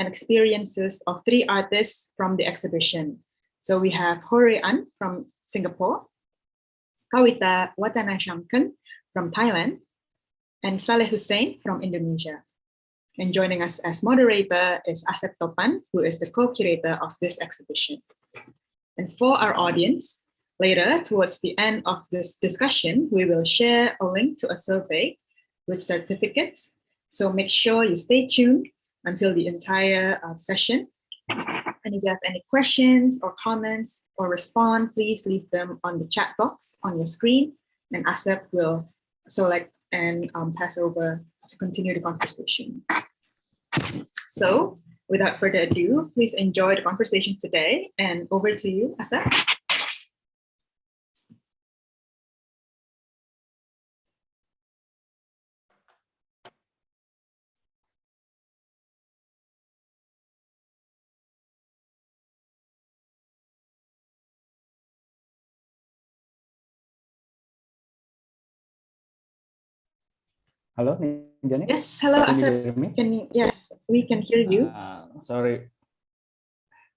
and experiences of 3 artists from the exhibition. So we have An from Singapore, Kuita from Thailand, and Saleh Hussein from Indonesia. And joining us as moderator is Asep Topan, who is the co-curator of this exhibition. And for our audience, later, towards the end of this discussion, we will share a link to a survey with certificates. So make sure you stay tuned until the entire session. And if you have any questions or comments or respond, please leave them on the chat box on your screen, and Asep will select and pass over to continue the conversation. So without further ado, please enjoy the conversation today, and over to you, Asep. Hello, Nijani? Yes, hello, Asep. Yes, we can hear you. Sorry,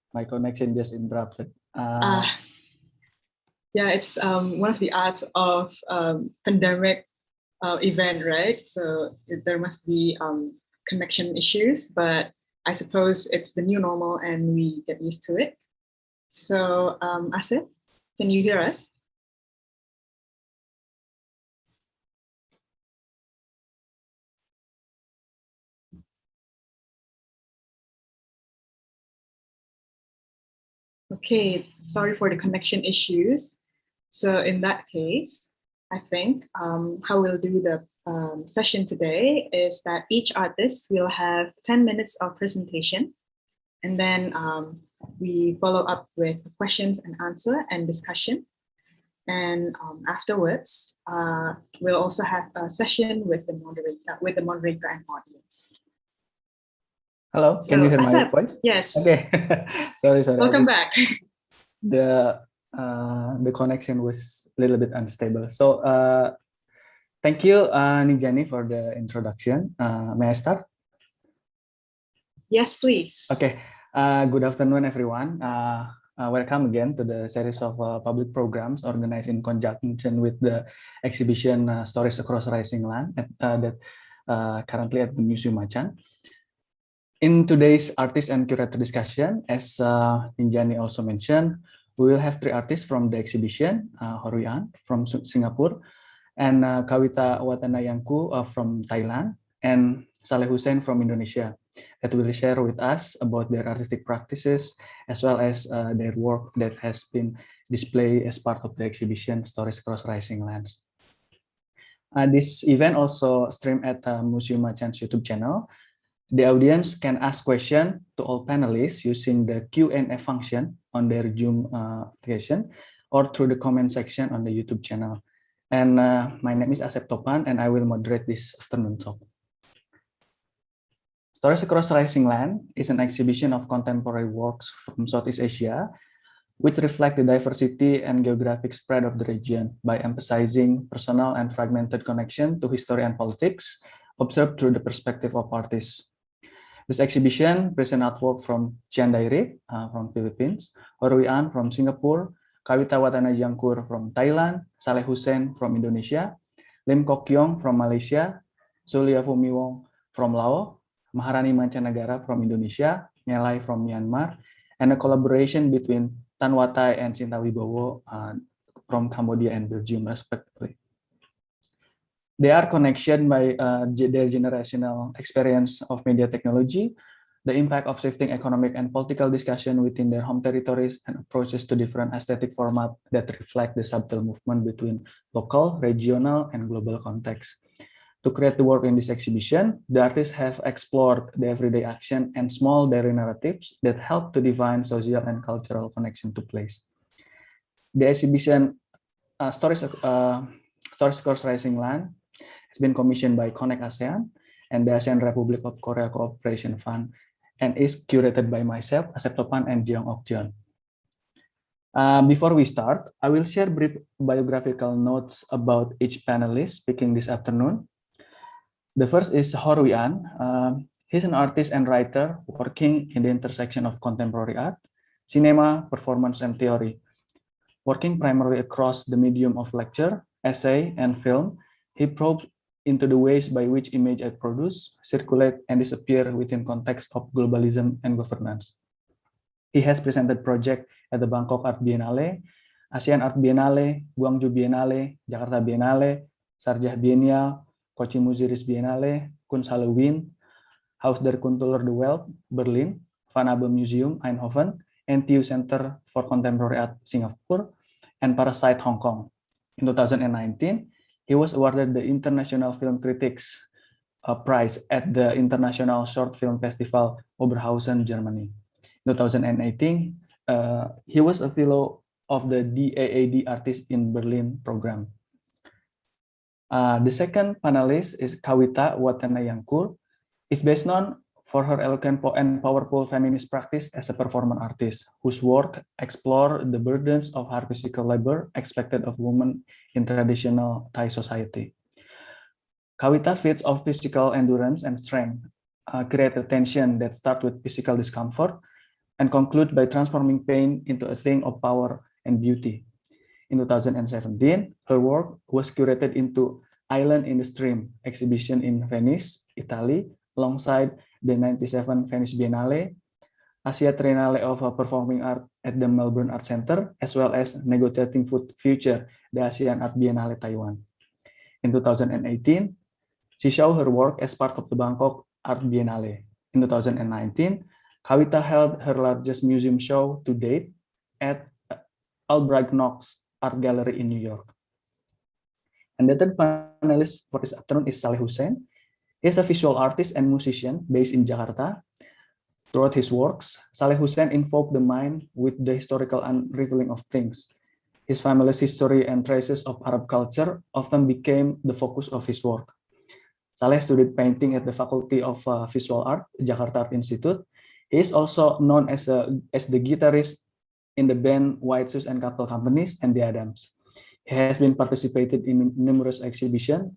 my connection just interrupted. Yeah, it's one of the arts of pandemic event, right? So there must be connection issues, but I suppose it's the new normal and we get used to it. So Asep, can you hear us? Okay, sorry for the connection issues. So in that case, I think how we'll do the session today is that each artist will have 10 minutes of presentation, and then we follow up with questions and answer and discussion. And afterwards, we'll also have a session with the moderator and audience. Hello, can you hear my voice? Yes. Okay. sorry. Welcome back. The connection was a little bit unstable. So thank you, Nijani, for the introduction. May I start? Yes, please. Okay. Good afternoon, everyone. Welcome again to the series of public programs organized in conjunction with the exhibition Stories Across Rising Land that currently at the Museum Matcha. In today's artist and curator discussion, as Nijani also mentioned, we will have 3 artists from the exhibition, An from Singapore, and Kuita from Thailand, and Saleh Hussein from Indonesia, that will share with us about their artistic practices, as well as their work that has been displayed as part of the exhibition Stories Across Rising Lands. This event also streamed at Museum Matcha's YouTube channel. The audience can ask questions to all panelists using the Q&A function on their Zoom application or through the comment section on the YouTube channel. And my name is Asep Topan, and I will moderate this afternoon talk. Stories Across Rising Land is an exhibition of contemporary works from Southeast Asia, which reflect the diversity and geographic spread of the region by emphasizing personal and fragmented connection to history and politics, observed through the perspective of artists. This exhibition presents artwork from Chian Dairi from Philippines, An from Singapore, Kuita from Thailand, Saleh Hussein from Indonesia, Lim Kok Yong from Malaysia, Zulia Fumiwong from Laos, Maharani Mancanegara from Indonesia, Ngelai from Myanmar, and a collaboration between Tan Watai and Sinta Wibowo from Cambodia and Belgium, respectively. They are connected by their generational experience of media technology, the impact of shifting economic and political discussion within their home territories, and approaches to different aesthetic formats that reflect the subtle movement between local, regional, and global contexts. To create the work in this exhibition, the artists have explored the everyday action and small daily narratives that help to define social and cultural connection to place. The exhibition Stories Across Rising Land has been commissioned by Connect ASEAN and the ASEAN Republic of Korea Cooperation Fund, and is curated by myself, Asep Topan, and Jeong Ok Jeon. Before we start, I will share brief biographical notes about each panelist speaking this afternoon. The first is An. He's an artist and writer working in the intersection of contemporary art, cinema, performance, and theory. Working primarily across the medium of lecture, essay, and film, he probes into the ways by which image are produced, circulate, and disappear within context of globalism and governance. He has presented projects at the Bangkok Art Biennale, ASEAN Art Biennale, Guangzhou Biennale, Jakarta Biennale, Sharjah Biennial, Kochi Muziris Biennale, Kunsthalle Wien, Haus der Kunstler de Welt, Berlin, Van Abbe Museum, Eindhoven, NTU Center for Contemporary Art, Singapore, and Parasite, Hong Kong. In 2019, he was awarded the International Film Critics Prize at the International Short Film Festival Oberhausen, Germany. In 2018, he was a fellow of the DAAD Artist in Berlin program. The second panelist is Kuita Watanayangkur. Is best known for her elegant and powerful feminist practice as a performance artist, whose work explore the burdens of hard physical labor expected of women in traditional Thai society. Kuita feeds off physical endurance and strength, create a tension that starts with physical discomfort and conclude by transforming pain into a thing of power and beauty. In 2017, her work was curated into Island in the Stream exhibition in Venice, Italy, alongside the 97 Venice Biennale, Asia Triennale of Performing Art at the Melbourne Art Center, as well as Negotiating Future, the ASEAN Art Biennale Taiwan. In 2018, she showed her work as part of the Bangkok Art Biennale. In 2019, Kuita held her largest museum show to date at Albright Knox Art Gallery in New York. And the third panelist for this afternoon is Saleh Hussein. He's a visual artist and musician based in Jakarta. Throughout his works, Saleh Hussein invoked the mind with the historical unraveling of things. His family's history and traces of Arab culture often became the focus of his work. Saleh studied painting at the Faculty of Visual Art, Jakarta Art Institute. He is also known as the guitarist in the band White Shoes and Couple Companies and The Adams. He has been participated in numerous exhibitions,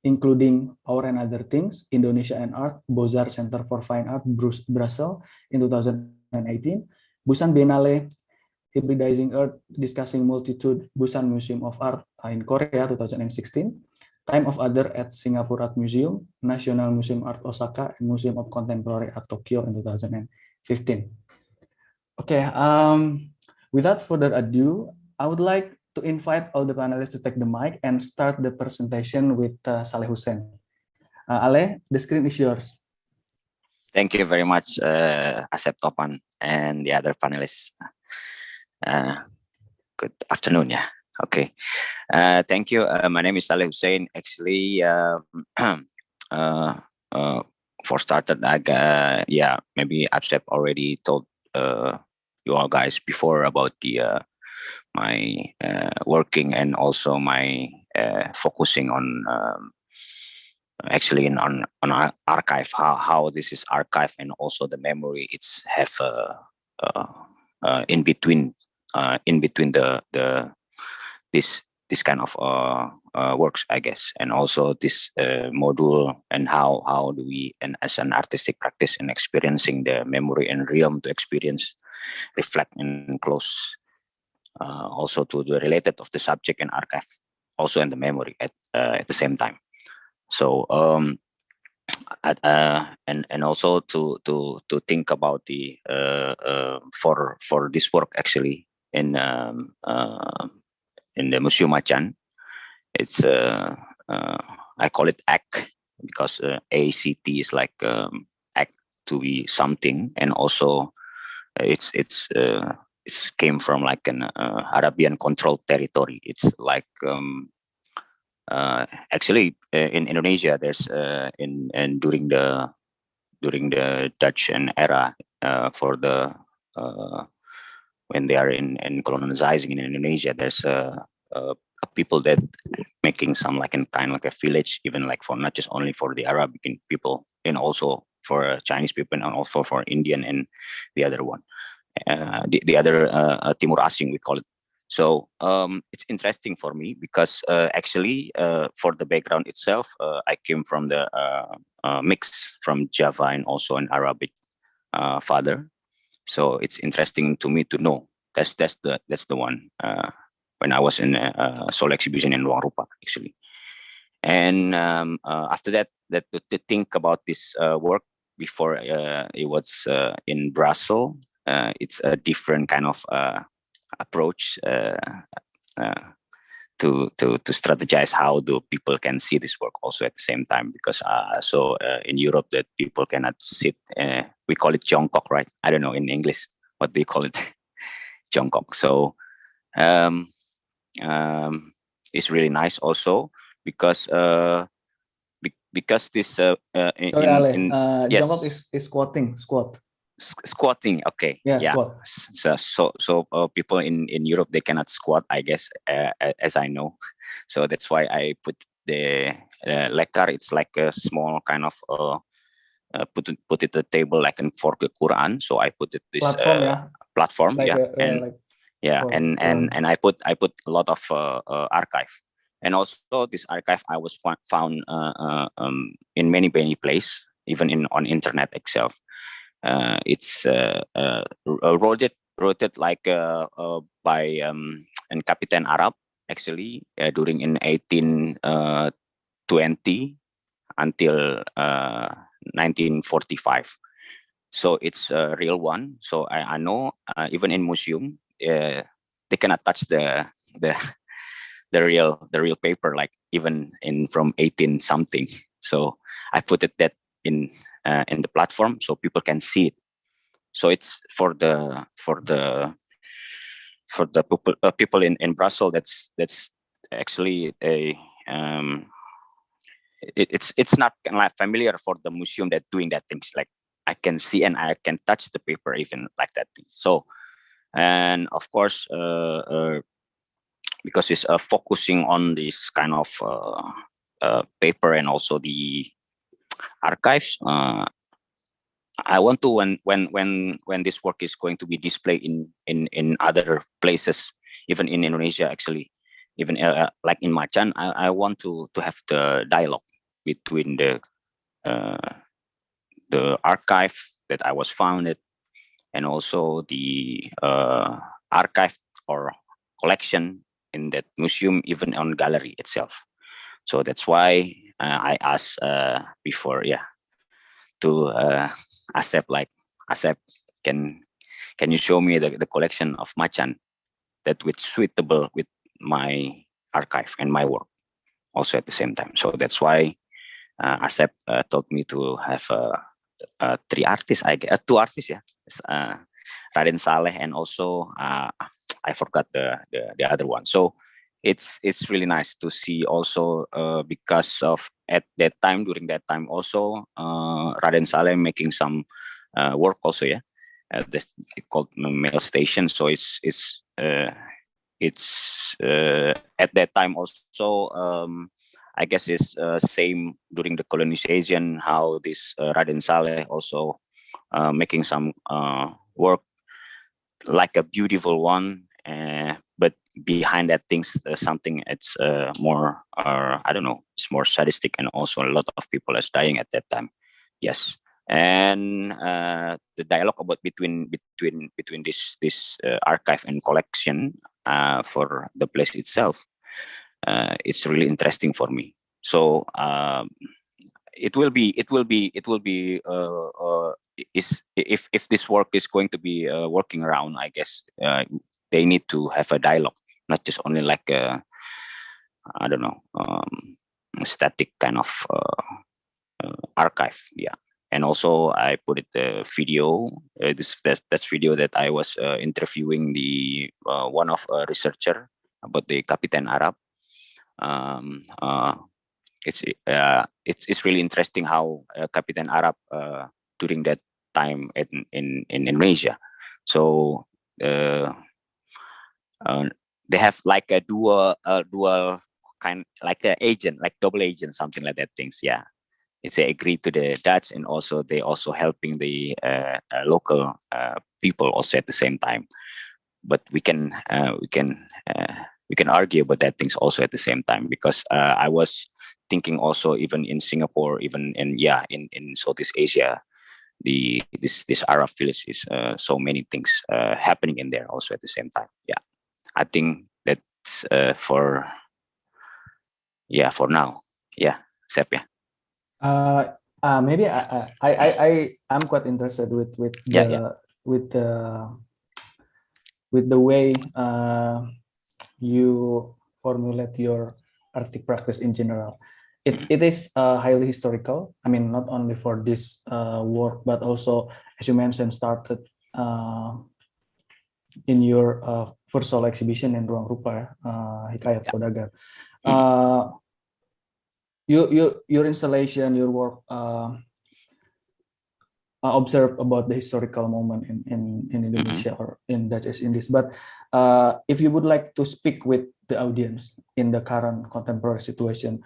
including Power and Other Things, Indonesia and Art, Beaux-Arts Center for Fine Art, Brussels in 2018, Busan Biennale, Hybridizing Earth, Discussing Multitude, Busan Museum of Art in Korea 2016, Time of Other at Singapore Art Museum, National Museum Art Osaka, and Museum of Contemporary Art Tokyo in 2015. Okay, without further ado, I would like to invite all the panelists to take the mic and start the presentation with Saleh Hussein. Ale, the screen is yours. Thank you very much, Asep Topan and the other panelists. Good afternoon, yeah. Okay. Thank you. My name is Saleh Hussein. Actually, for started, maybe Asep already told you all guys before about the my working and also my focusing on actually on archive, how this is archive, and also the memory it's have in between the this kind of works, I guess, and also this module, and how do we, and as an artistic practice in experiencing the memory and realm to experience, reflect, and close also to the related of the subject and archive, also in the memory at the same time. So and also to think about the for this work actually in the Museum Matcha. It's I call it ACT because ACT is like act to be something, and also it's came from like an Arabian controlled territory. It's like actually in Indonesia there's and during the Dutch and era for the when they are in colonizing in Indonesia, there's people that making some like in kind of like a village, even like for not just only for the Arabic people, and also for Chinese people, and also for Indian and the other one, the other Timur Asing we call it. So it's interesting for me because actually for the background itself, I came from the mix from Java and also an Arabic father. So it's interesting to me to know that's the one when I was in a solo exhibition in Ruang Rupa actually. And after that, to think about this work before it was in Brussels, it's a different kind of approach to strategize how do people can see this work also at the same time, because in Europe that people cannot sit, we call it jongkok, right? I don't know in English what they call it. Jongkok. So it's really nice also because because this Sorry, Ale. yes, Jongkok is squat. Squatting, okay, Yeah, yeah. squat. So people in Europe, they cannot squat, I guess, as I know. So that's why I put the lekar. It's like a small kind of put it the table like in for the Quran. So I put it this Platform, yeah. platform, Like yeah, and like, yeah, and I put a lot of archive, and also this archive I was found in many places, even on internet itself. It's wrote like by an Captain Arab actually during in 1820 until 1945. So it's a real one. So I know even in museum they cannot touch the the real paper, like even in from 18 something. So I put it that in the platform so people can see it. So it's for the people in Brussels. That's actually a it's not kind of familiar for the museum that doing that things, like I can see and I can touch the paper even like that thing. So, and of course because it's focusing on this kind of paper and also the archives, I want to when this work is going to be displayed in other places, even in Indonesia actually, even like in Matcha, I want to have the dialogue between the archive that I was founded and also the archive or collection in that museum, even on gallery itself. So that's why I asked before, yeah, to Asep, like, Asep, can you show me the collection of Machan that which suitable with my archive and my work also at the same time. So that's why Asep told me to have three artists, two artists, yeah, Raden Saleh and also I forgot the other one. So it's really nice to see also because of at that time, during that time also Raden Saleh making some work also, yeah, this called mail station. So it's at that time also I guess it's same during the colonization, how this Raden Saleh also making some work like a beautiful one, but behind that things something it's more I don't know, it's more sadistic, and also a lot of people is dying at that time. Yes, and the dialogue about between this archive and collection for the place itself, it's really interesting for me. So it will be is if this work is going to be working around, I guess they need to have a dialogue, not just only like a, I don't know, static kind of archive. Yeah. And also I put it the video, that's video that I was interviewing the one of a researcher about the Captain Arab. It's really interesting how Captain Arab during that time in Indonesia. So they have like a dual kind, like an agent, like double agent, something like that things. Yeah, it's agreed to the Dutch, and also they also helping the local people also at the same time. But we can we can argue about that things also at the same time, because I was thinking also, even in Singapore, even in Southeast Asia, this Arab village is so many things happening in there also at the same time. Yeah, I think that's for now. Yeah, Sep, yeah. Maybe I'm quite interested with Yeah. with the with the way you formulate your artistic practice in general. It is highly historical. I mean, not only for this work, but also, as you mentioned, started in your first solo exhibition in Ruang Rupa, Hikayat Saudagar. Your installation, your work observe about the historical moment in Indonesia or in Dutch East Indies. But if you would like to speak with the audience in the current contemporary situation,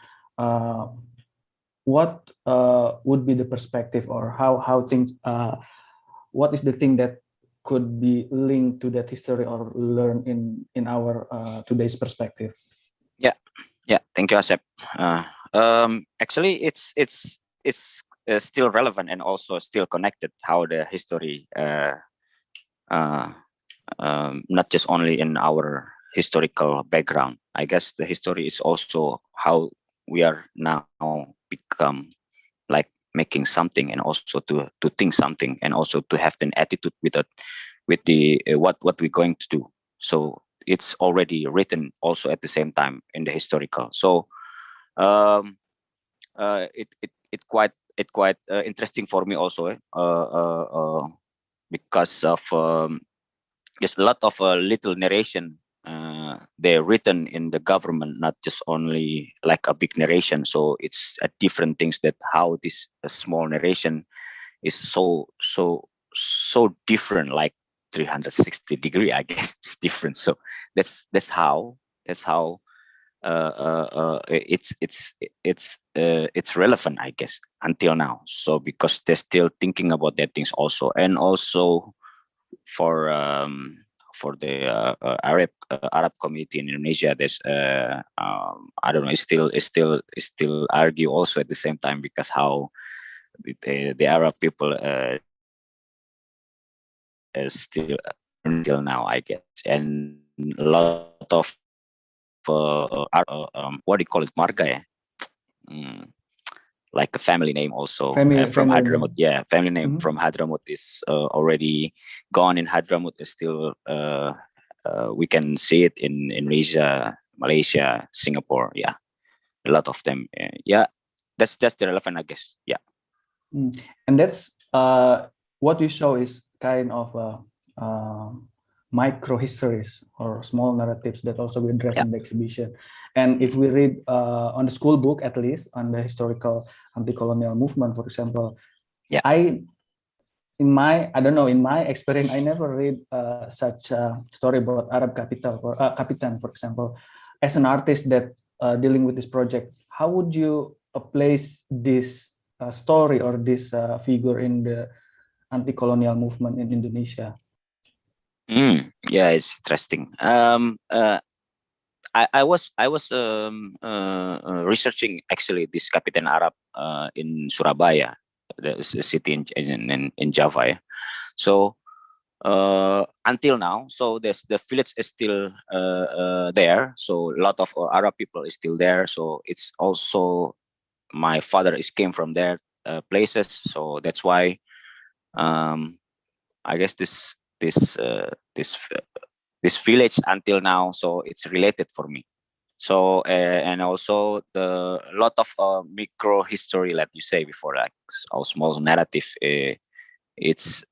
what would be the perspective, or how things, what is the thing that could be linked to that history or learned in our today's perspective? Yeah. Thank you, Asep. Actually, it's still relevant and also still connected, how the history, not just only in our historical background. I guess the history is also how we are now become, like making something, and also to think something, and also to have an attitude with the what we're going to do. So it's already written also at the same time in the historical. So it quite interesting for me also, because of there's a lot of little narration they're written in the government, not just only like a big narration. So it's different things, that how this small narration is so different, like 360 degree, I guess. It's different. So that's how it's relevant, I guess, until now. So because they're still thinking about that things also, and also for the Arab community in Indonesia, there's I don't know, it's still argue also at the same time, because how the Arab people still until now, I guess, and a lot of what do you call it, marga, like a family name also, from Hadramaut. Yeah, family name from Hadramaut is already gone. In Hadramaut is still we can see it in Indonesia, Malaysia, Singapore. Yeah, a lot of them. Yeah, that's the relevant, I guess. Yeah. And that's what you show is kind of micro histories or small narratives that also we address in the exhibition. And if we read on the school book, at least on the historical anti-colonial movement, for example, in my experience, I never read such a story about Arab capital or Kapitan, for example. As an artist that dealing with this project, how would you place this story or this figure in the anti-colonial movement in Indonesia? Yeah, it's interesting. I was researching actually this Kapitan Arab in Surabaya, the city in Java. Yeah. So until now, so the village is still there. So a lot of Arab people is still there. So it's also, my father came from there places. So that's why I guess this village until now, so it's related for me. So and also the lot of micro history, like you say before, like a small narrative. It's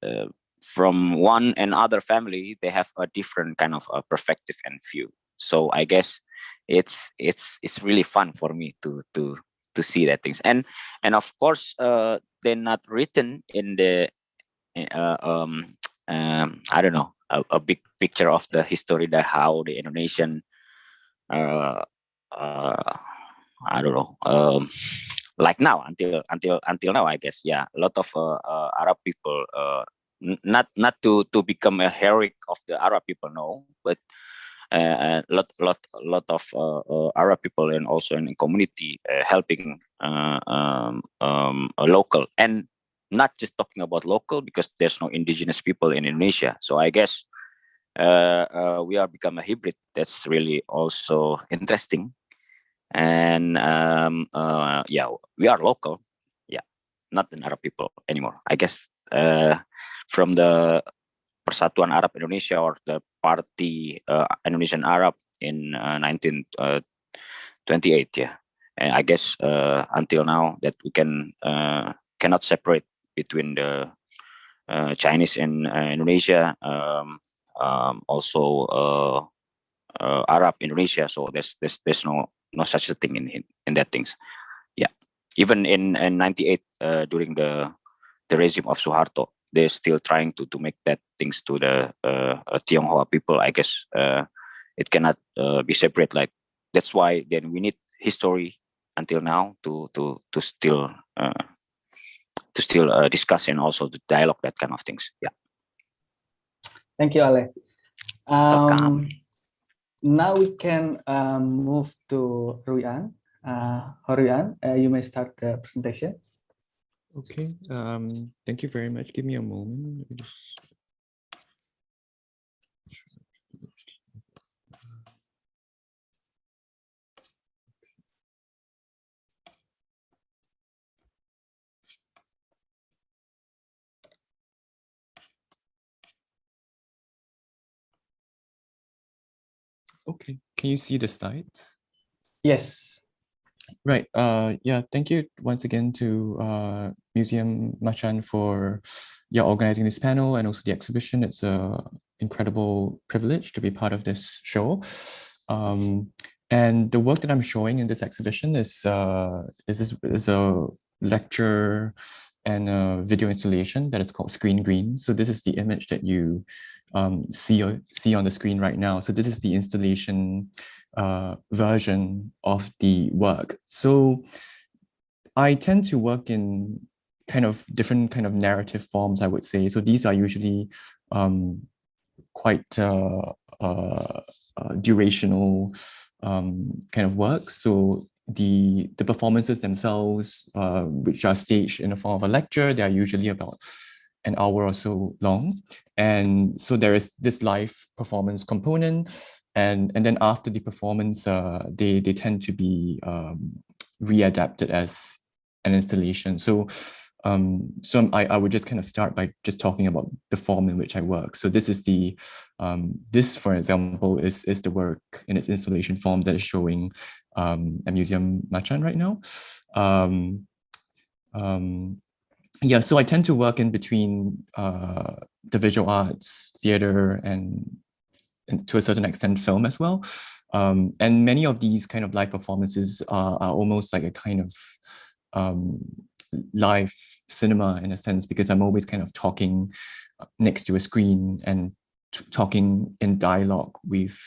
from one and other family, they have a different kind of perspective and view. So I guess it's really fun for me to see that things, and of course they're not written in the I don't know, a big picture of the history, that how the Indonesian I don't know, like now, until now, I guess. Yeah, a lot of Arab people, not to become a heroic of the Arab people, no, but a lot of Arab people and also in the community helping a local, and not just talking about local because there's no indigenous people in Indonesia. So I guess we are become a hybrid. That's really also interesting. And yeah, we are local, yeah, not an Arab people anymore. I guess from the Persatuan Arab Indonesia or the Party Indonesian Arab in 1928, yeah. And I guess until now that we cannot separate between the Chinese in Indonesia, also Arab Indonesia. So there's no such a thing in that things. Yeah, even in 98 during the regime of Suharto, they're still trying to make that things to the Tionghoa people. I guess it cannot be separate. Like that's why then we need history until now to still discuss and also to dialogue that kind of things. Yeah. Thank you, Ale. Welcome. Now we can move to Ruyan. Ruyan, you may start the presentation. Okay, thank you very much. Give me a moment. Let me just... Okay, can you see the slides? Yes. Right. Yeah, thank you once again to Museum Matcha for organizing this panel and also the exhibition. It's an incredible privilege to be part of this show. And the work that I'm showing in this exhibition is a lecture and a video installation that is called Screen Green. So this is the image that you see on the screen right now. So this is the installation version of the work. So I tend to work in kind of different kind of narrative forms, I would say. So these are usually quite durational kind of works. So the performances themselves, which are staged in the form of a lecture, they are usually about an hour or so long. And so there is this live performance component. And then after the performance, they tend to be readapted as an installation. So I would just kind of start by just talking about the form in which I work. So this is the, this, for example, is the work in its installation form that is showing at Museum Matcha right now. Yeah, so I tend to work in between the visual arts, theater, and to a certain extent, film as well. And many of these kind of live performances are almost like a kind of live cinema in a sense, because I'm always kind of talking next to a screen and talking in dialogue with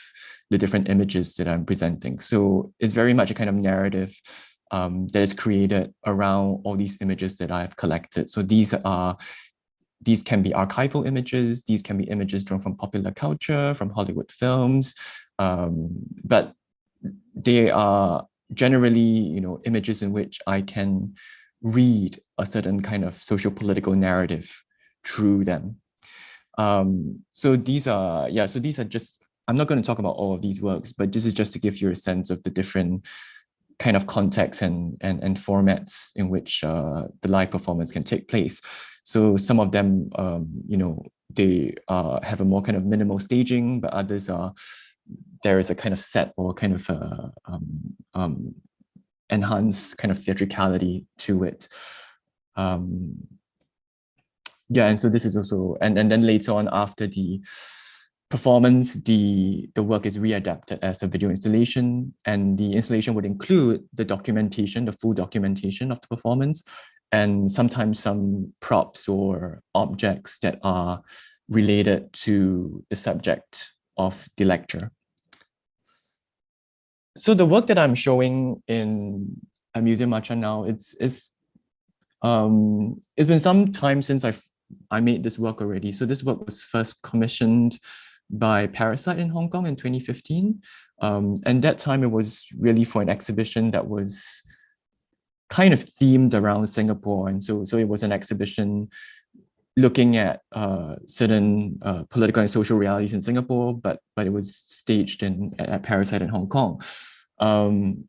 the different images that I'm presenting. So it's very much a kind of narrative that is created around all these images that I've collected. So these can be archival images, these can be images drawn from popular culture, from Hollywood films, but they are generally, images in which I can read a certain kind of socio-political narrative through them. So these are just, I'm not going to talk about all of these works, but this is just to give you a sense of the different kind of contexts and formats in which the live performance can take place. So some of them, they have a more kind of minimal staging, but others there is a kind of set or kind of enhanced kind of theatricality to it. Yeah, and so this is also, and then later on after the performance, the work is readapted as a video installation, and the installation would include the documentation, the full documentation of the performance, and sometimes some props or objects that are related to the subject of the lecture. So the work that I'm showing in a Museum Matcha now, it's been some time since I made this work already. So this work was first commissioned by Parasite in Hong Kong in 2015. And that time it was really for an exhibition that was kind of themed around Singapore. And so it was an exhibition looking at certain political and social realities in Singapore, but it was staged at Parasite in Hong Kong. And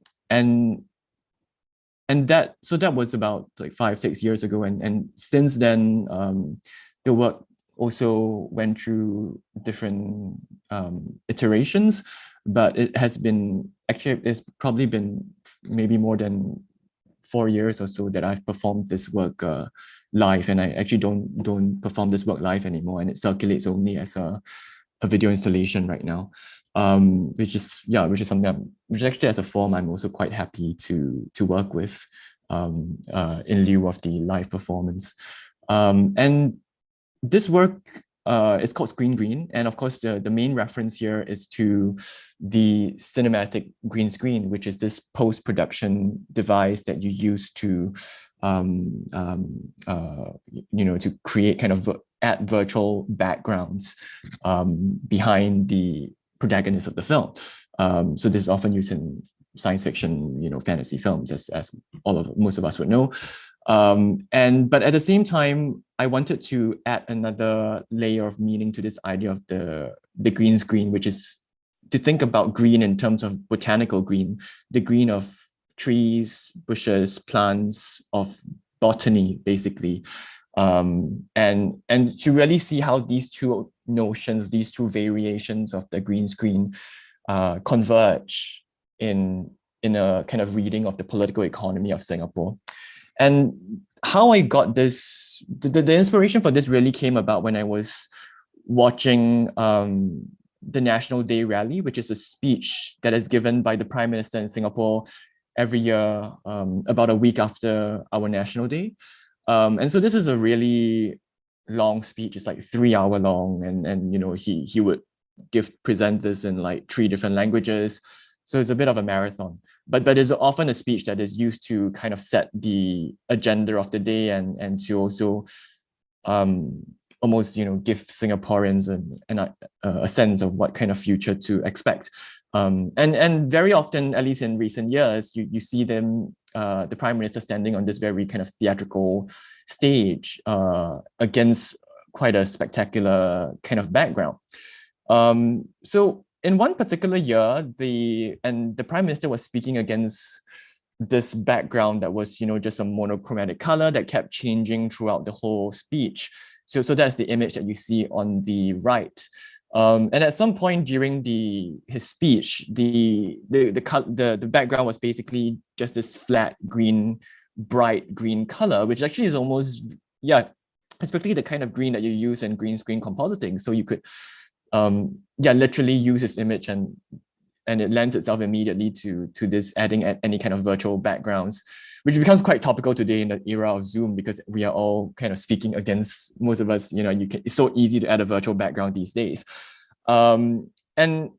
that was about like 5-6 years ago. And since then, the work also went through different iterations, but it has been, actually, it's probably been maybe more than 4 years or so that I've performed this work live, and I actually don't perform this work live anymore, and it circulates only as a video installation right now, which is something which actually as a form I'm also quite happy to work with in lieu of the live performance. And this work is called Screen Green, and of course the main reference here is to the cinematic green screen, which is this post-production device that you use to to create kind of add virtual backgrounds behind the protagonist of the film. So this is often used in science fiction, fantasy films, as most of us would know. But at the same time, I wanted to add another layer of meaning to this idea of the green screen, which is to think about green in terms of botanical green, the green of trees, bushes, plants, of botany, basically. And to really see how these two notions, these two variations of the green screen converge in a kind of reading of the political economy of Singapore. And how I got this, the inspiration for this really came about when I was watching the National Day rally, which is a speech that is given by the Prime Minister in Singapore every year, about a week after our National Day. And so this is a really long speech. It's like 3 hour long, and he would present this in like 3 different languages. So it's a bit of a marathon, but it's often a speech that is used to kind of set the agenda of the day and to also almost give Singaporeans a sense of what kind of future to expect. And very often, at least in recent years, you see them, the Prime Minister, standing on this very kind of theatrical stage against quite a spectacular kind of background. So in one particular year, the Prime Minister was speaking against this background that was, just a monochromatic color that kept changing throughout the whole speech. So that's the image that you see on the right. And at some point during his speech, the background was basically just this flat green, bright green color, which actually is almost, especially the kind of green that you use in green screen compositing. So you could literally use this image and it lends itself immediately to this adding any kind of virtual backgrounds, which becomes quite topical today in the era of Zoom, because we are all kind of speaking against, most of us, it's so easy to add a virtual background these days. So I mean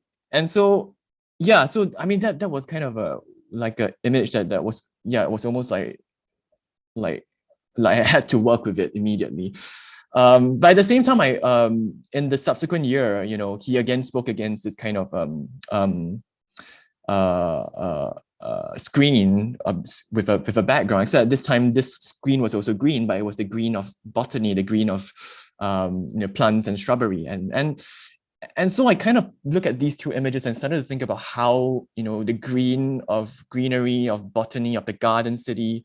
that was kind of a image that was, it was almost like I had to work with it immediately. But at the same time, in the subsequent year, he again spoke against this kind of screen with a background. Except at this time, this screen was also green, but it was the green of botany, the green of plants and shrubbery, and so I kind of look at these two images and started to think about how the greenery of botany of the garden city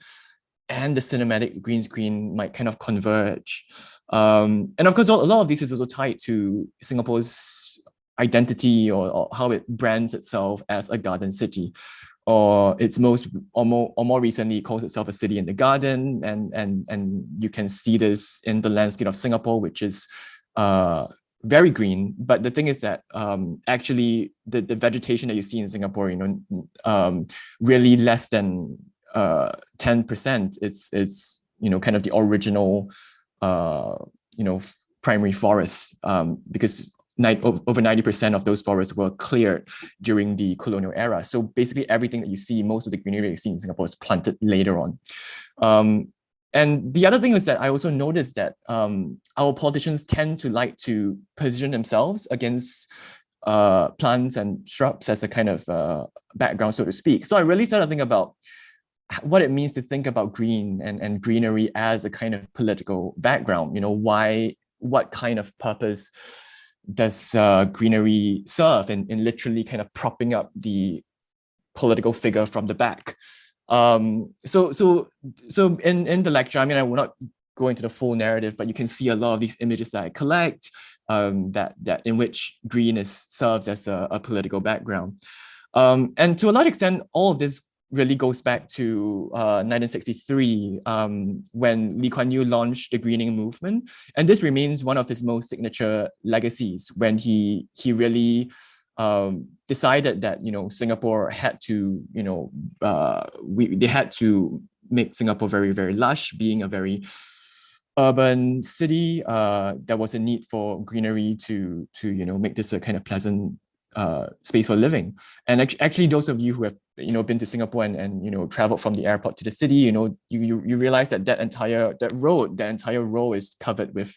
and the cinematic green screen might kind of converge. And of course, a lot of this is also tied to Singapore's identity or how it brands itself as a garden city, or more recently it calls itself a city in the garden. And you can see this in the landscape of Singapore, which is very green. But the thing is that actually the vegetation that you see in Singapore, really less than 10% is kind of the original primary forests, because over 90% of those forests were cleared during the colonial era. So basically everything that you see, most of the greenery you see in Singapore is planted later on. And the other thing is that I also noticed that our politicians tend to like to position themselves against plants and shrubs as a kind of background, so to speak. So I really started thinking about what it means to think about green and greenery as a kind of political background. You know, what kind of purpose does greenery serve in literally kind of propping up the political figure from the back? So in the lecture, I mean, I will not go into the full narrative, but you can see a lot of these images that I collect, that in which green serves as a political background. And to a large extent, all of this really goes back to 1963, when Lee Kuan Yew launched the greening movement. And this remains one of his most signature legacies, when he really decided that, you know, Singapore had to, you know, they had to make Singapore very, very lush, being a very urban city. There was a need for greenery to you know, make this a kind of pleasant space for living. And actually, those of you who have, you know, been to Singapore and you know, traveled from the airport to the city, you know, you realize that the entire row is covered with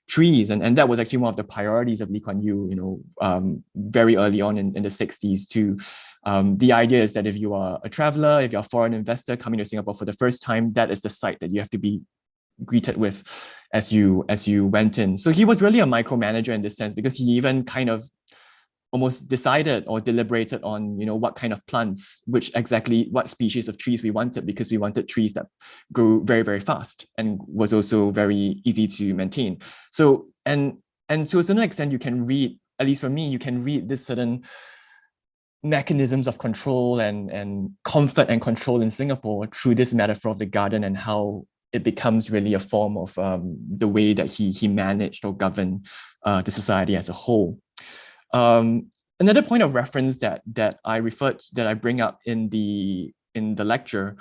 trees, and that was actually one of the priorities of Lee Kuan Yew, you know, very early on in the 60s too. The idea is that if you are a traveler, if you're a foreign investor coming to Singapore for the first time, that is the site that you have to be greeted with as you went in. So he was really a micromanager in this sense, because he even kind of almost decided or deliberated on, you know, what kind of plants, what species of trees we wanted, because we wanted trees that grew very, very fast and was also very easy to maintain. So, and to a certain extent, you can read, at least for me, you can read this certain mechanisms of control and comfort and control in Singapore through this metaphor of the garden, and how it becomes really a form of the way that he managed or governed the society as a whole. Another point of reference that I bring up in the lecture,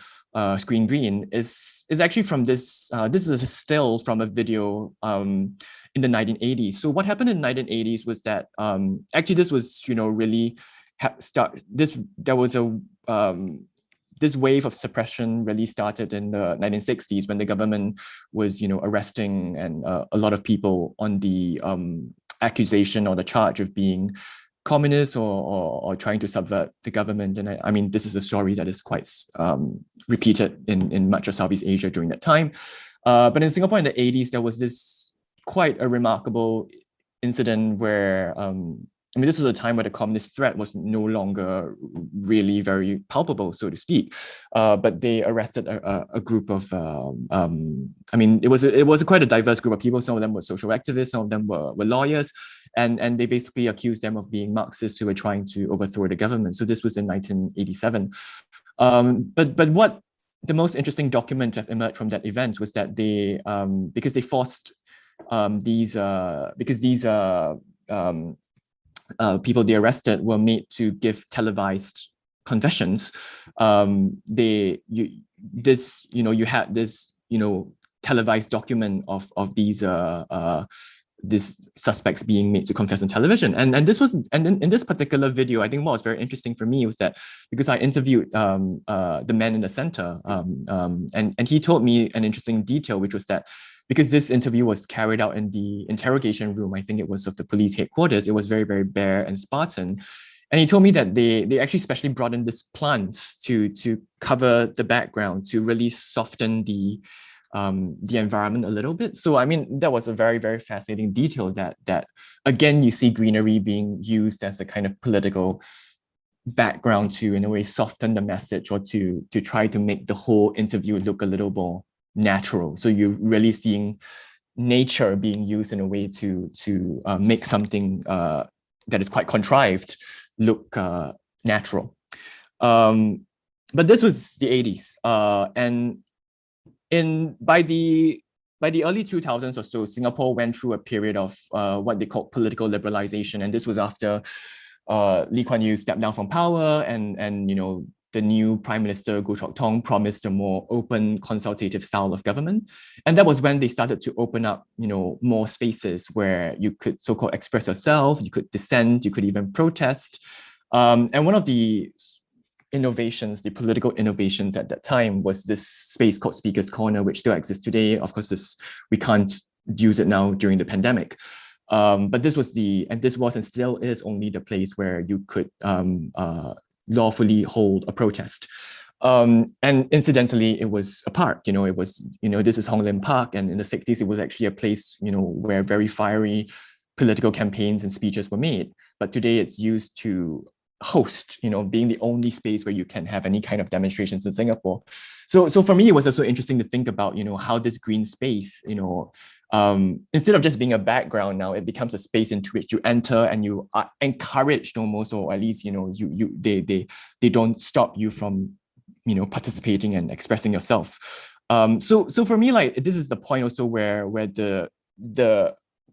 Screen Green, is actually from this. This is a still from a video in the 1980s. So what happened in the 1980s was that actually this was, you know, really there was a this wave of suppression really started in the 1960s, when the government was, you know, arresting and a lot of people on the accusation or the charge of being communists or trying to subvert the government. And I mean, this is a story that is quite repeated in much of Southeast Asia during that time. But in Singapore in the 80s, there was this quite a remarkable incident where, I mean, this was a time where the communist threat was no longer really very palpable, so to speak. But they arrested a group of, I mean, it was quite a diverse group of people. Some of them were social activists, some of them were lawyers, and they basically accused them of being Marxists who were trying to overthrow the government. So this was in 1987. But what the most interesting document to have emerged from that event was that they, because they forced people they arrested were made to give televised confessions. You had this, you know, televised document of these suspects being made to confess on television. And in this particular video, I think what was very interesting for me was that, because I interviewed the man in the center, and he told me an interesting detail, which was that because this interview was carried out in the interrogation room, I think it was of the police headquarters, it was very, very bare and Spartan. And he told me that they actually specially brought in these plants to cover the background, to really soften the environment a little bit. So I mean, that was a very, very fascinating detail that again, you see greenery being used as a kind of political background to, in a way, soften the message, or to try to make the whole interview look a little more natural. So you're really seeing nature being used in a way to make something that is quite contrived look natural. But this was the 80s, and by the early 2000s or so, Singapore went through a period of what they call political liberalization, and this was after Lee Kuan Yew stepped down from power, and you know, the new Prime Minister Goh Chok Tong promised a more open, consultative style of government, and that was when they started to open up, you know, more spaces where you could so-called express yourself, you could dissent, you could even protest, and one of the innovations, the political innovations at that time was this space called Speaker's Corner, which still exists today. Of course, we can't use it now during the pandemic. But this was and still is only the place where you could lawfully hold a protest. And incidentally, it was a park, this is Hong Lim Park. And in the 60s, it was actually a place, where very fiery political campaigns and speeches were made. But today it's used to host, being the only space where you can have any kind of demonstrations in Singapore. So for me, it was also interesting to think about, how this green space, instead of just being a background now, it becomes a space into which you enter and you are encouraged almost, or at least, they don't stop you from, participating and expressing yourself. So for me, like, this is the point also where the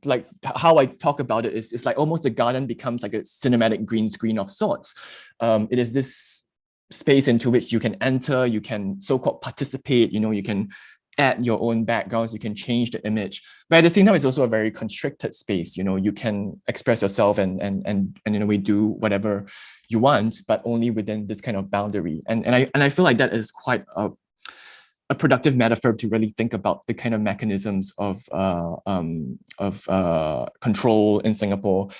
like how I talk about it is like almost the garden becomes like a cinematic green screen of sorts. It is this space into which you can enter, you can so-called participate, you can add your own backgrounds, you can change the image. But at the same time, it's also a very constricted space. You can express yourself and in a way do whatever you want, but only within this kind of boundary. And I feel like that is quite a productive metaphor to really think about the kind of mechanisms of control in Singapore,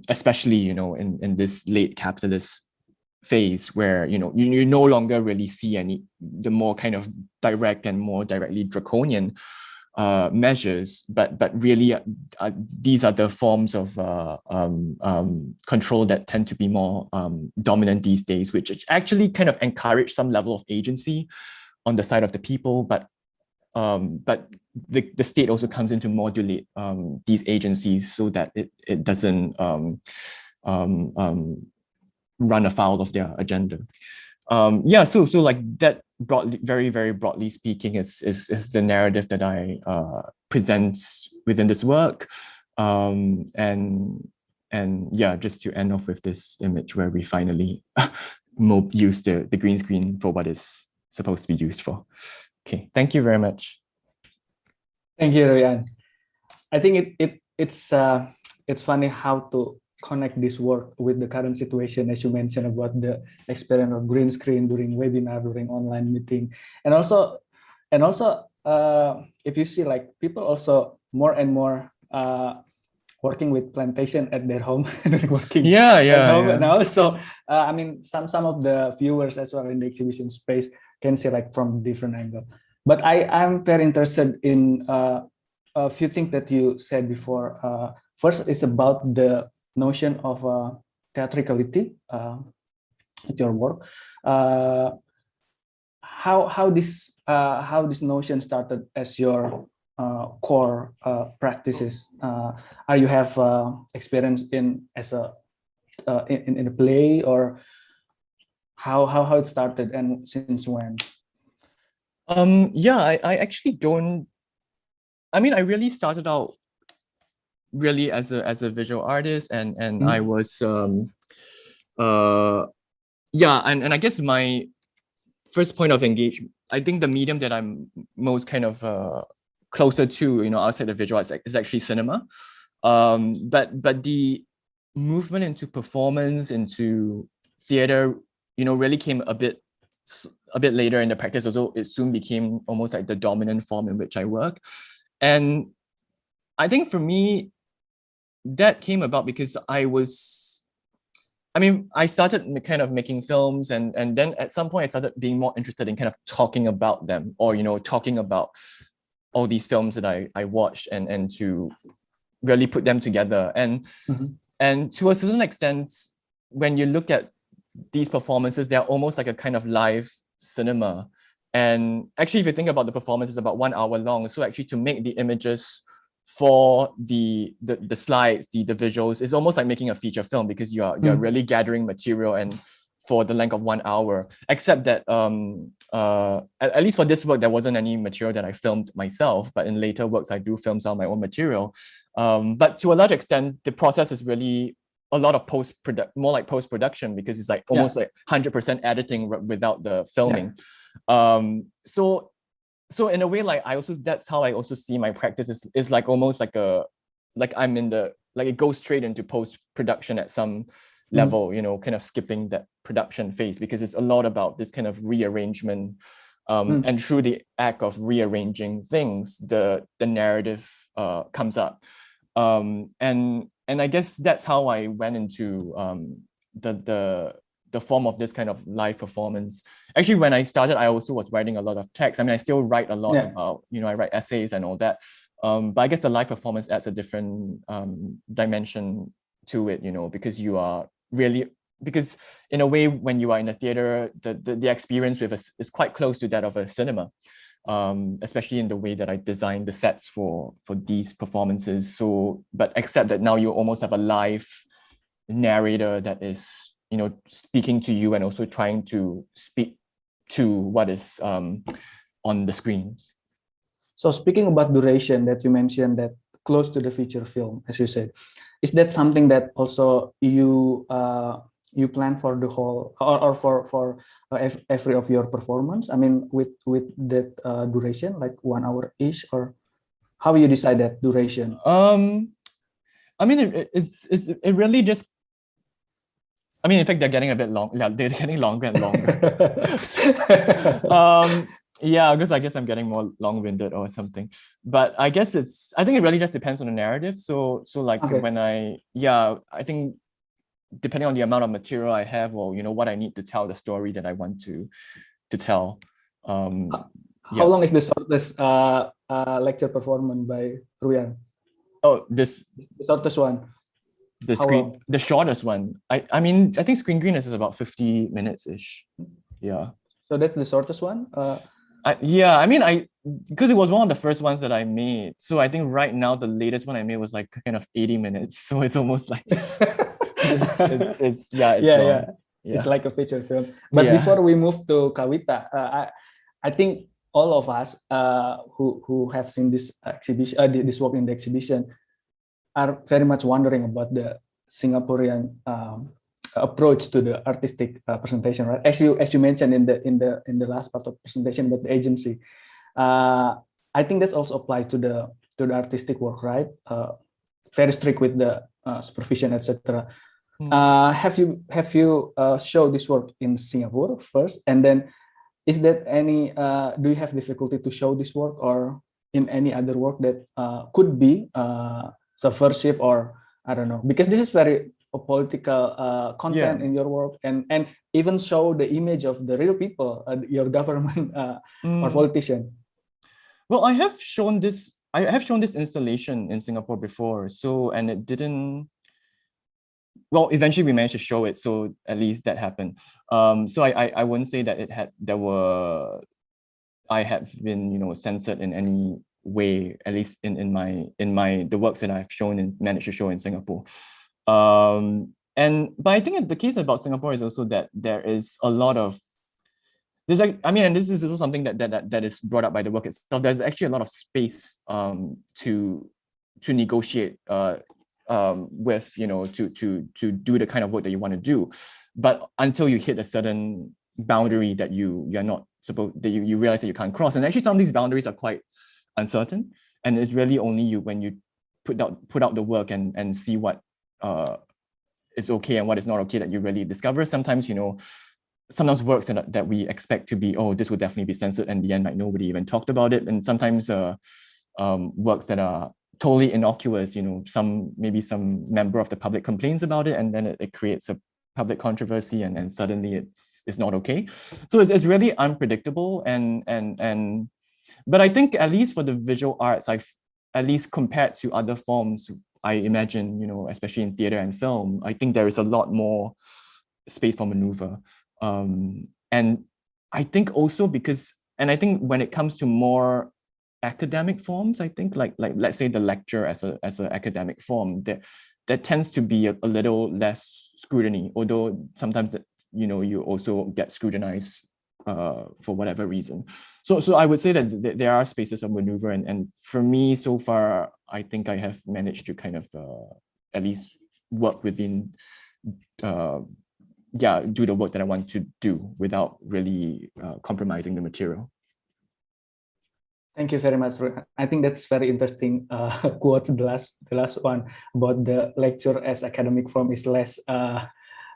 especially in this late capitalist phase where you no longer really see the more kind of direct and more directly draconian measures, but really these are the forms of control that tend to be more dominant these days, which actually kind of encourage some level of agency on the side of the people, but the state also comes in to modulate these agencies so that it doesn't run afoul of their agenda. So like that broadly, very, very broadly speaking, is the narrative that I present within this work. And just to end off with this image where we finally use the green screen for what is supposed to be used for. Okay, thank you very much. Thank you, Ryan. I think it's funny how to connect this work with the current situation, as you mentioned about the experience of green screen during webinar, during online meeting, and also if you see, like, people also more and more working with plantation at their home during working at home now. So I mean, some of the viewers as well in the exhibition space can see like from different angle. But I'm very interested in a few things that you said before. First is about the notion of theatricality with your work. How this notion started as your core practices? Are you have experience in a play, or how it started and since when? I actually don't. I mean, I really started out really as a visual artist, and I was and I guess my first point of engagement, I think the medium that I'm most kind of closer to, outside of visual arts is actually cinema. But the movement into performance, into theater, really came a bit later in the practice, although it soon became almost like the dominant form in which I work. And I think for me, that came about because I started kind of making films, and then at some point I started being more interested in kind of talking about them, or, talking about all these films that I watched and to really put them together. And to a certain extent, when you look at these performances, they're almost like a kind of live cinema. And actually, if you think about the performance, it's about 1 hour long. So actually, to make the images for the slides, the visuals, is almost like making a feature film, because you're really gathering material and for the length of 1 hour. Except that at least for this work, there wasn't any material that I filmed myself, but in later works, I do film some of my own material. But to a large extent, the process is really a lot of more like post-production, because it's like almost like 100% editing without the filming. So in a way, like that's how I also see my practice is like almost like it goes straight into post-production at some level, you know, kind of skipping that production phase, because it's a lot about this kind of rearrangement. And through the act of rearranging things, the narrative comes up. And I guess that's how I went into the form of this kind of live performance. Actually, when I started, I also was writing a lot of text. I mean, I still write a lot about, you know, I write essays and all that. But I guess the live performance adds a different dimension to it, you know, because you are really, because in a way, when you are in a theater, the experience with us is quite close to that of a cinema, especially in the way that I designed the sets for these performances. So, but except that now you almost have a live narrator that is, you know, speaking to you and also trying to speak to what is on the screen. So speaking about duration that you mentioned, that close to the feature film, as you said, is that something that also you you plan for the whole or for every of your performance? I mean, with that duration, like 1 hour each, or how you decide that duration? I mean, it really just. I mean, in fact, they're getting a bit long. Yeah, they're getting longer and longer. Yeah, because I guess I'm getting more long-winded or something. But I guess I think it really just depends on the narrative. So like when I think depending on the amount of material I have, or, you know, what I need to tell the story that I want to tell. How long is the shortest lecture performance by Ruyan? Oh, the shortest one. The shortest one. I mean, I think Screen Green is about 50 minutes ish. Yeah. So that's the shortest one. Yeah, I mean, because it was one of the first ones that I made. So I think right now the latest one I made was like kind of 80 minutes. So it's almost like it's It's like a feature film. But before we move to Kuita, I think all of us who have seen this exhibition, this work in the exhibition, are very much wondering about the Singaporean approach to the artistic presentation, right? As you mentioned in the last part of presentation about the agency, I think that's also applied to the artistic work, right? Very strict with the supervision, etc. Have you show this work in Singapore first, and then is that any do you have difficulty to show this work, or in any other work that could be subversive, or I don't know, because this is very political content in your work, and even show the image of the real people, your government or politician? Well, I have shown this installation in Singapore before, so, and it didn't. Well, eventually we managed to show it, so at least that happened. So I wouldn't say that I have been, you know, censored in any way, at least in the works that I've shown and managed to show in Singapore. But I think the case about Singapore is also that there is a lot of and this is also something that is brought up by the work itself. There's actually a lot of space to negotiate with, you know, to do the kind of work that you want to do, but until you hit a certain boundary that you're not supposed, that you realize that you can't cross. And actually some of these boundaries are quite uncertain, and it's really only when you put out the work and see what is okay and what is not okay that you really discover. Sometimes, you know, sometimes works that we expect to be, oh, this would definitely be censored, and in the end, like, nobody even talked about it. And sometimes works that are totally innocuous, you know, maybe some member of the public complains about it, and then it creates a public controversy, and suddenly it's not okay. So it's really unpredictable, but I think at least for the visual arts, at least compared to other forms, I imagine, you know, especially in theater and film, I think there is a lot more space for maneuver. And I think also because, and I think when it comes to more academic forms, I think like let's say the lecture as an academic form, that tends to be a little less scrutiny, although sometimes, you know, you also get scrutinized for whatever reason. So I would say that there are spaces of maneuver, and for me so far, I think I have managed to kind of at least work within do the work that I want to do without really compromising the material. Thank you very much. I think that's very interesting quote, the last one about the lecture as academic form is less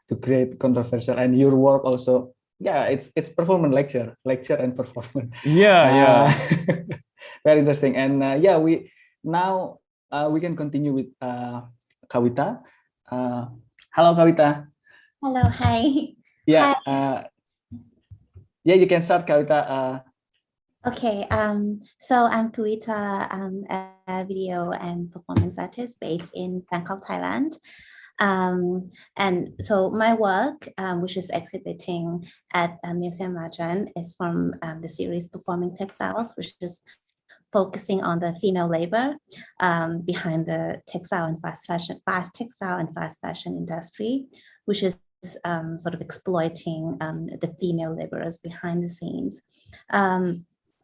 to create controversial. And your work also, yeah, it's performance lecture and performance. Yeah. Very interesting. And yeah, we can continue with Kuita. Hello, Kuita. Hello, hi. Yeah, Hi. yeah, you can start, Kuita. Okay, so I'm Kuita. I'm a video and performance artist based in Bangkok, Thailand. And so my work, which is exhibiting at Museum Matcha, is from the series Performing Textiles, which is focusing on the female labor behind the textile and fast textile and fast fashion industry, which is sort of exploiting the female laborers behind the scenes.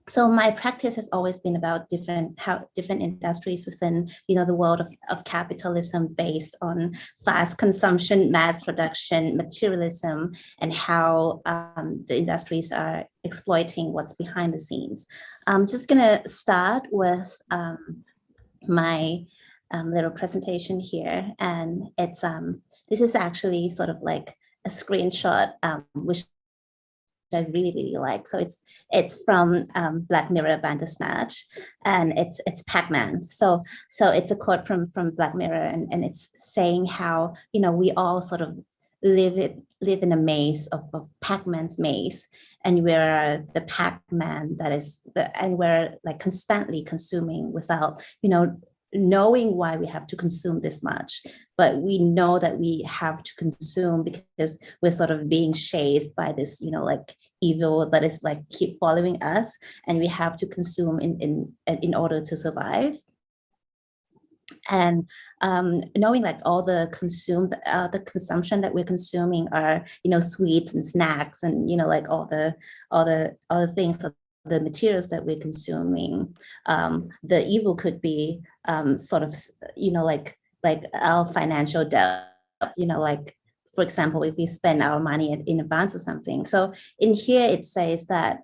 So my practice has always been about different industries within, the world of capitalism based on fast consumption, mass production, materialism, and how the industries are exploiting what's behind the scenes. I'm just gonna start with my little presentation here, and it's this is actually sort of like a screenshot, which I really, really like. So it's from Black Mirror Bandersnatch, and it's Pac-Man. So it's a quote from Black Mirror, and it's saying how we all sort of live in a maze of Pac-Man's maze, and we're the Pac-Man and we're like constantly consuming without knowing why we have to consume this much, but we know that we have to consume because we're sort of being chased by this, like evil that is like keep following us, and we have to consume in order to survive. And knowing like all the consumption that we're consuming are sweets and snacks and like all the things that the materials that we're consuming, the evil could be sort of like our financial debt, like for example, if we spend our money in advance or something. So in here it says that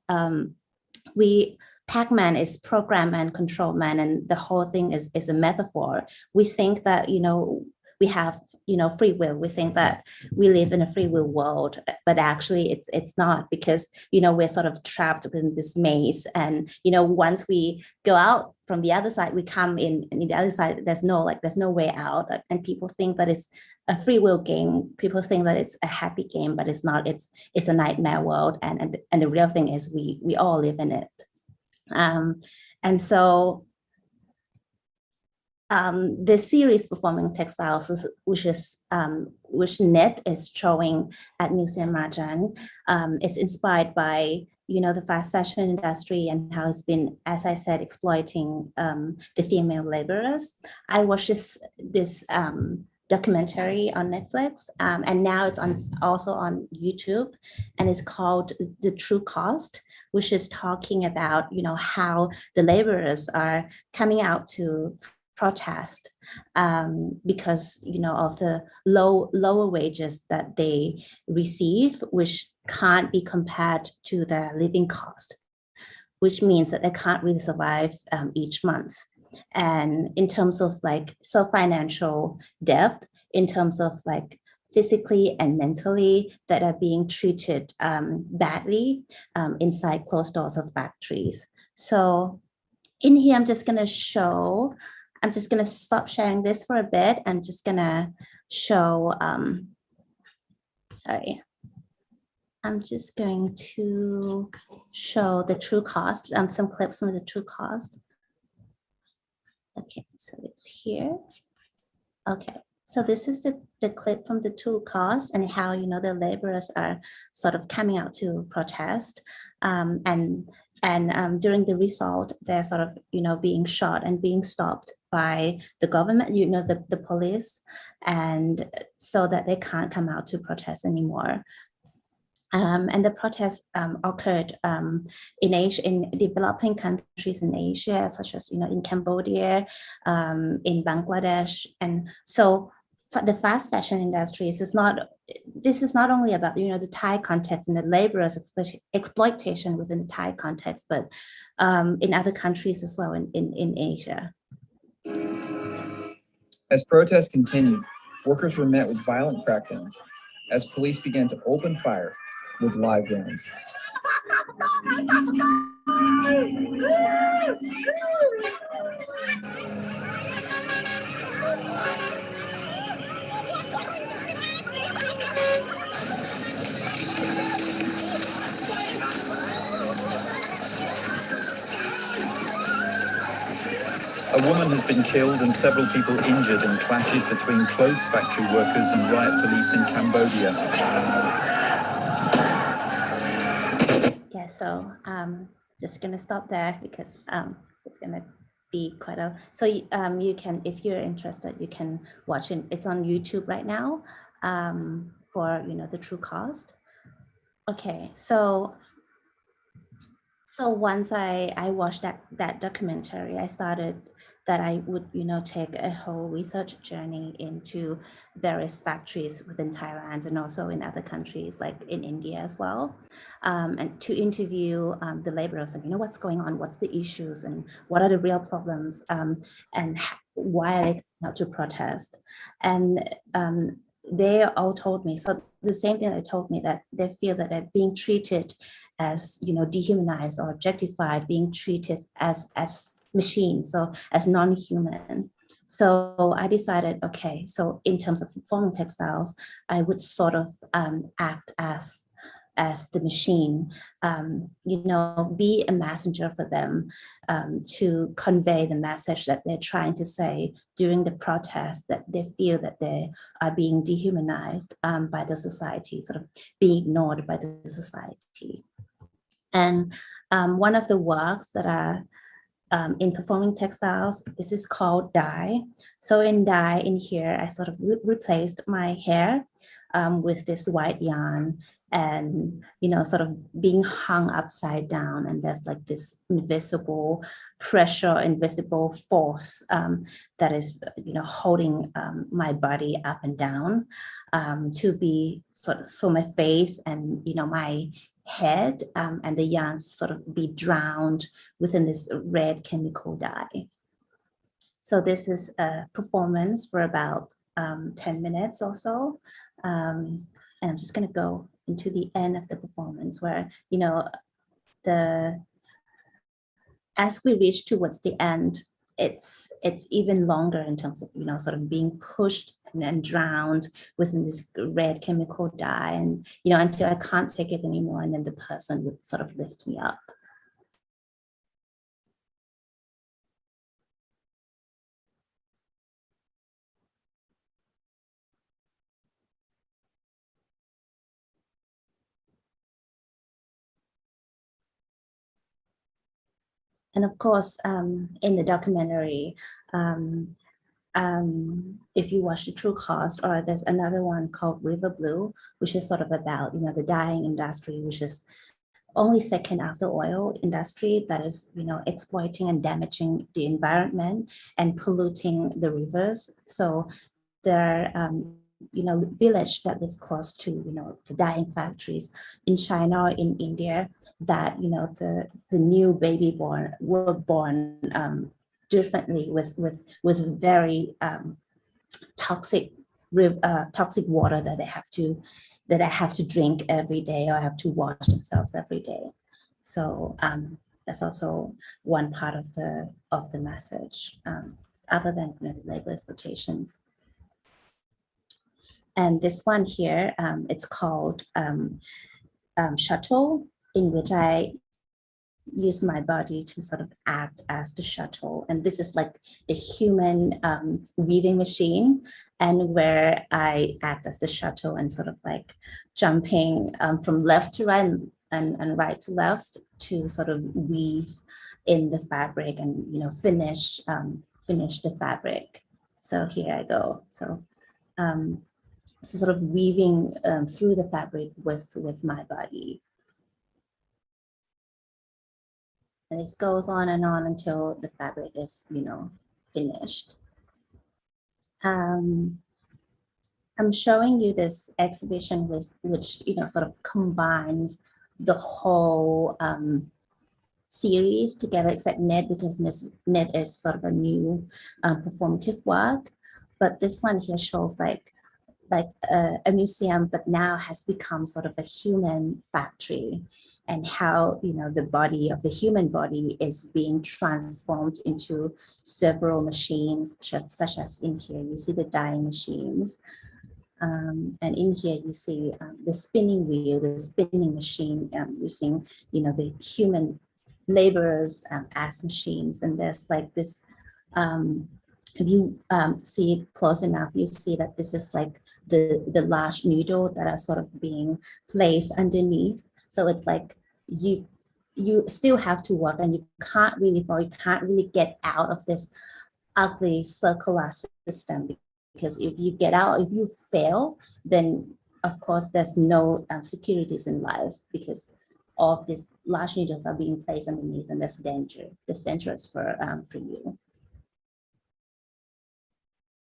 Pac-Man is program and control man, and the whole thing is a metaphor. We think that we have free will. We think that we live in a free will world, but actually it's not, because we're sort of trapped within this maze. And once we go out from the other side, we come in, and the other side there's no way out. And people think that it's a free will game. People think that it's a happy game, but it's not. It's a nightmare world. And the real thing is we all live in it. And so the series Performing Textiles, which Net is showing at Museum Matcha, is inspired by the fast fashion industry and how it's been, as I said, exploiting the female laborers. I watched this documentary on Netflix, and now it's also on YouTube, and it's called The True Cost, which is talking about how the laborers are coming out to protest because of the lower wages that they receive, which can't be compared to their living cost, which means that they can't really survive each month. And in terms of financial debt, in terms of physically and mentally, that are being treated badly inside closed doors of factories. So in here, I'm just gonna stop sharing this for a bit. I'm just gonna show, I'm just going to show the true cost, some clips from the true cost. Okay, so it's here. Okay, so this is the clip from the true cost and how, the laborers are sort of coming out to protest. And during the result, they're sort of, being shot and being stopped by the government, the police, and so that they can't come out to protest anymore. And the protests occurred in Asia, in developing countries in Asia, such as in Cambodia, in Bangladesh, and so the fast fashion industry is not. This is not only about the Thai context and the laborers' exploitation within the Thai context, but in other countries as well in Asia. As protests continued, workers were met with violent crackdowns. as police began to open fire with live rounds. A woman has been killed and several people injured in clashes between clothes factory workers and riot police in Cambodia. Yeah, so just gonna stop there because it's gonna be quite a, so you can, if you're interested, you can watch it. It's on YouTube right now for, you know, the true cost. Okay, so once I watched that documentary, I started that I would, you know, take a whole research journey into various factories within Thailand and also in other countries like in India as well, and to interview the laborers and, you know, what's going on, what's the issues and what are the real problems, and why are they coming out to protest. And they all told me, so the same thing they told me, that they feel that they're being treated as, you know, dehumanized or objectified, being treated as machines, so as non-human. So I decided, okay, so in terms of performing textiles, I would sort of act as the machine, you know, be a messenger for them, to convey the message that they're trying to say during the protest, that they feel that they are being dehumanized by the society, sort of being ignored by the society. And one of the works that are in performing textiles, this is called dye. So in dye, in here, I sort of replaced my hair with this white yarn, and, you know, sort of being hung upside down, and there's like this invisible pressure, invisible force that is, you know, holding my body up and down, to be sort of, so my face and, you know, my head and the yarn sort of be drowned within this red chemical dye. So this is a performance for about 10 minutes or so. And I'm just going to go into the end of the performance where, you know, as we reach towards the end, it's even longer in terms of, you know, sort of being pushed and drowned within this red chemical dye, and, you know, until I can't take it anymore, and then the person would sort of lift me up. And of course, in the documentary, if you watch the true cost, or there's another one called River Blue, which is sort of about, you know, the dyeing industry, which is only second after oil industry, that is, you know, exploiting and damaging the environment and polluting the rivers. So there are, you know, village that lives close to, you know, the dyeing factories in China or in India, that, you know, the new baby were born differently with very toxic water that they have to drink every day, or have to wash themselves every day. So that's also one part of the message, other than, you know, the labor exploitations. And this one here, it's called Shuttle, in which I use my body to sort of act as the shuttle. And this is like the human weaving machine, and where I act as the shuttle and sort of like jumping from left to right and right to left to sort of weave in the fabric and, you know, finish the fabric. So here I go. So sort of weaving through the fabric with my body. And this goes on and on until the fabric is, you know, finished. I'm showing you this exhibition which, you know, sort of combines the whole series together, except knit, because knit is sort of a new performative work. But this one here shows like like a museum, but now has become sort of a human factory, and how, you know, the body of the human body is being transformed into several machines, such as in here, you see the dyeing machines. And in here you see the spinning wheel, the spinning machine, using, you know, the human laborers as machines. And there's like this, if you see it close enough, you see that this is like the large needle that are sort of being placed underneath. So it's like you still have to work, and you can't really fall, you can't really get out of this ugly circular system, because if you get out, if you fail, then of course there's no securities in life, because all of these large needles are being placed underneath, and that's danger. That's dangerous for you.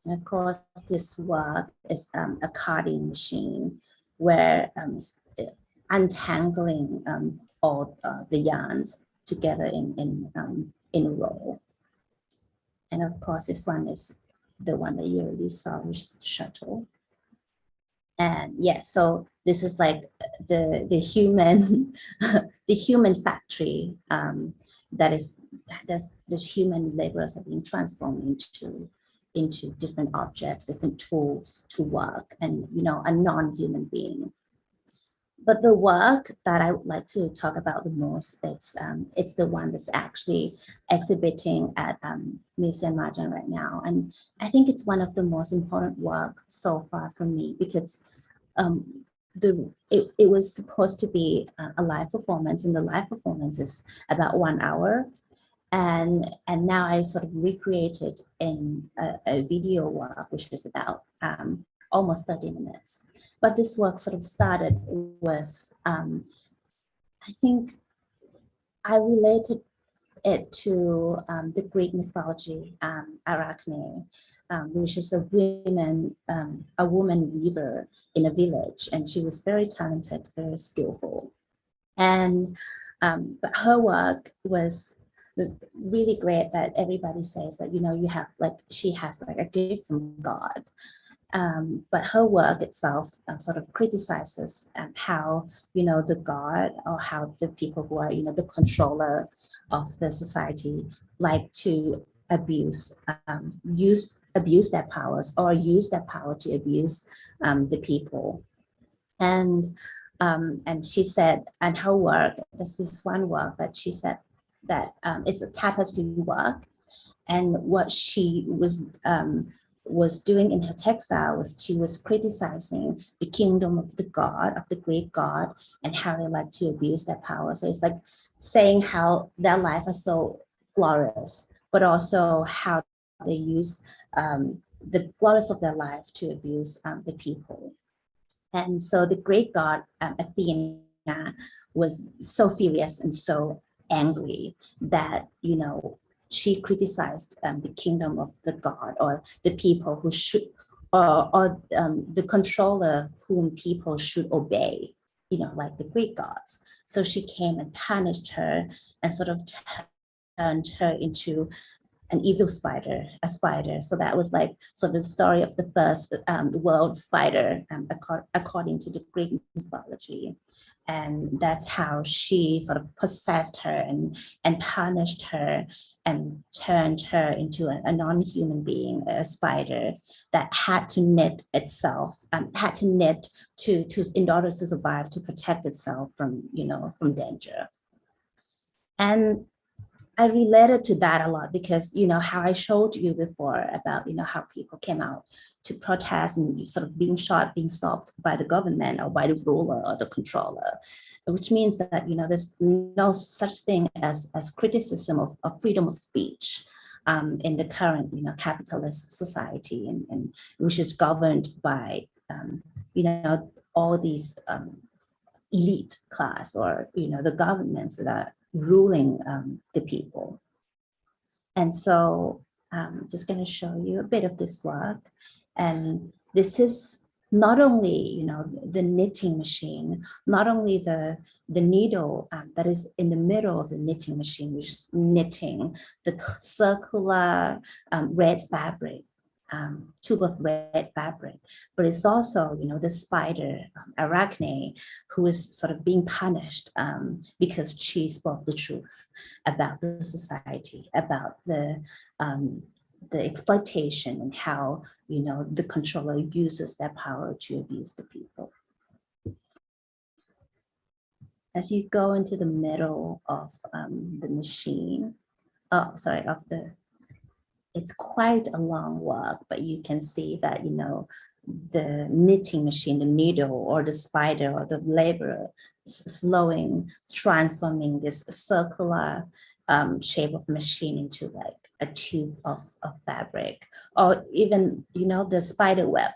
And of course, this work is a carding machine, where untangling all the yarns together in a row. And of course, this one is the one that you already saw, which is the shuttle. And yeah, so this is like the human the human factory that is this human laborers are being transformed into different objects, different tools to work, and, you know, a non-human being. But the work that I would like to talk about the most, it's the one that's actually exhibiting at Museum Matcha right now. And I think it's one of the most important work so far for me, because it was supposed to be a live performance, and the live performance is about 1 hour. And now I sort of recreated in a video work, which is about almost 30 minutes. But this work sort of started with, I think I related it to the Greek mythology, Arachne, which is a woman weaver in a village, and she was very talented, very skillful. And but her work was really great, that everybody says that, you know, you have like, she has like a gift from God. But her work itself sort of criticizes how, you know, the God, or how the people who are, you know, the controller of the society, like to abuse their powers, or use their power to abuse the people. And she said, and her work, there's this one work that she said that it's a tapestry work, and what she was doing in her textile was she was criticizing the kingdom of the god, of the Greek god, and how they like to abuse their power. So it's like saying how their life is so glorious, but also how they use the glories of their life to abuse the people. And so the Greek god Athena was so furious and so angry that, you know, she criticized the kingdom of the god, or the people who should, or the controller whom people should obey, you know, like the Greek gods. So she came and punished her, and sort of turned her into an evil spider, a spider. So that was like sort of the story of the first world spider, according to the Greek mythology. And that's how she sort of possessed her and punished her, and turned her into a non-human being, a spider that had to knit itself, had to knit to in order to survive, to protect itself from, you know, from danger. And I related to that a lot, because, you know, how I showed you before about, you know, how people came out to protest and sort of being shot, being stopped by the government, or by the ruler or the controller, which means that, you know, there's no such thing as criticism of freedom of speech in the current, you know, capitalist society, and which is governed by, you know, all these elite class, or, you know, the governments that are ruling the people. And so I'm just going to show you a bit of this work. And this is not only, you know, the knitting machine, not only the needle that is in the middle of the knitting machine, which is knitting the circular red fabric tube of red fabric, but it's also, the spider, Arachne, who is sort of being punished because she spoke the truth about the society, about the exploitation and how, the controller uses their power to abuse the people. As you go into the middle of the machine, it's quite a long walk, but you can see that, the knitting machine, the needle or the spider or the laborer slowing, transforming this circular shape of machine into like a tube of fabric, or even, the spider web.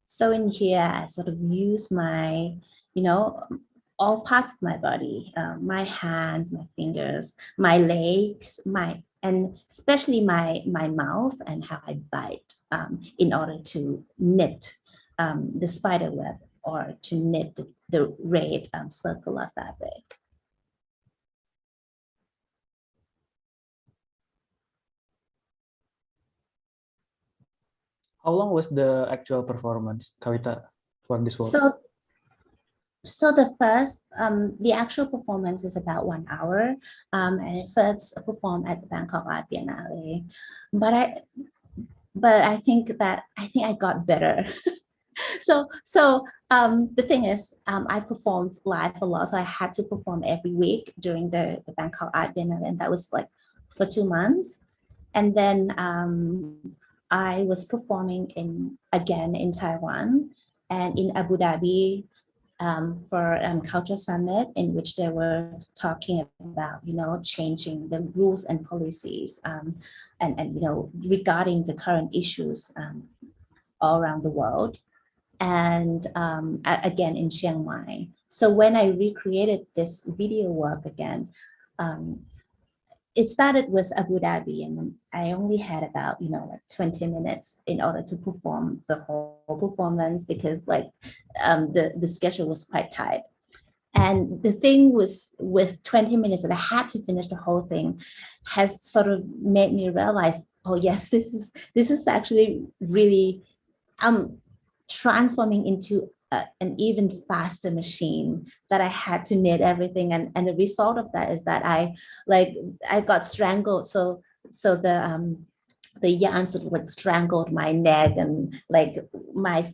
So in here, I sort of use my, all parts of my body, my hands, my fingers, my legs, and especially my mouth and how I bite in order to knit the spider web or to knit the red circular fabric. How long was the actual performance, Kuita, for this work? So the first, the actual performance is about 1 hour, and it first performed at the Bangkok Art Biennale. But I think I got better. So the thing is, I performed live a lot, so I had to perform every week during the Bangkok Art Biennale, and that was like for 2 months. And then I was performing again in Taiwan and in Abu Dhabi for Culture Summit, in which they were talking about, changing the rules and policies and regarding the current issues all around the world. And again in Chiang Mai. So when I recreated this video work again, it started with Abu Dhabi, and I only had about, like 20 minutes in order to perform the whole performance, because like the schedule was quite tight. And the thing was, with 20 minutes that I had to finish the whole thing, has sort of made me realize, oh yes, this is actually really transforming into an even faster machine, that I had to knit everything, and the result of that is that I got strangled. So the yarn sort of like strangled my neck, and my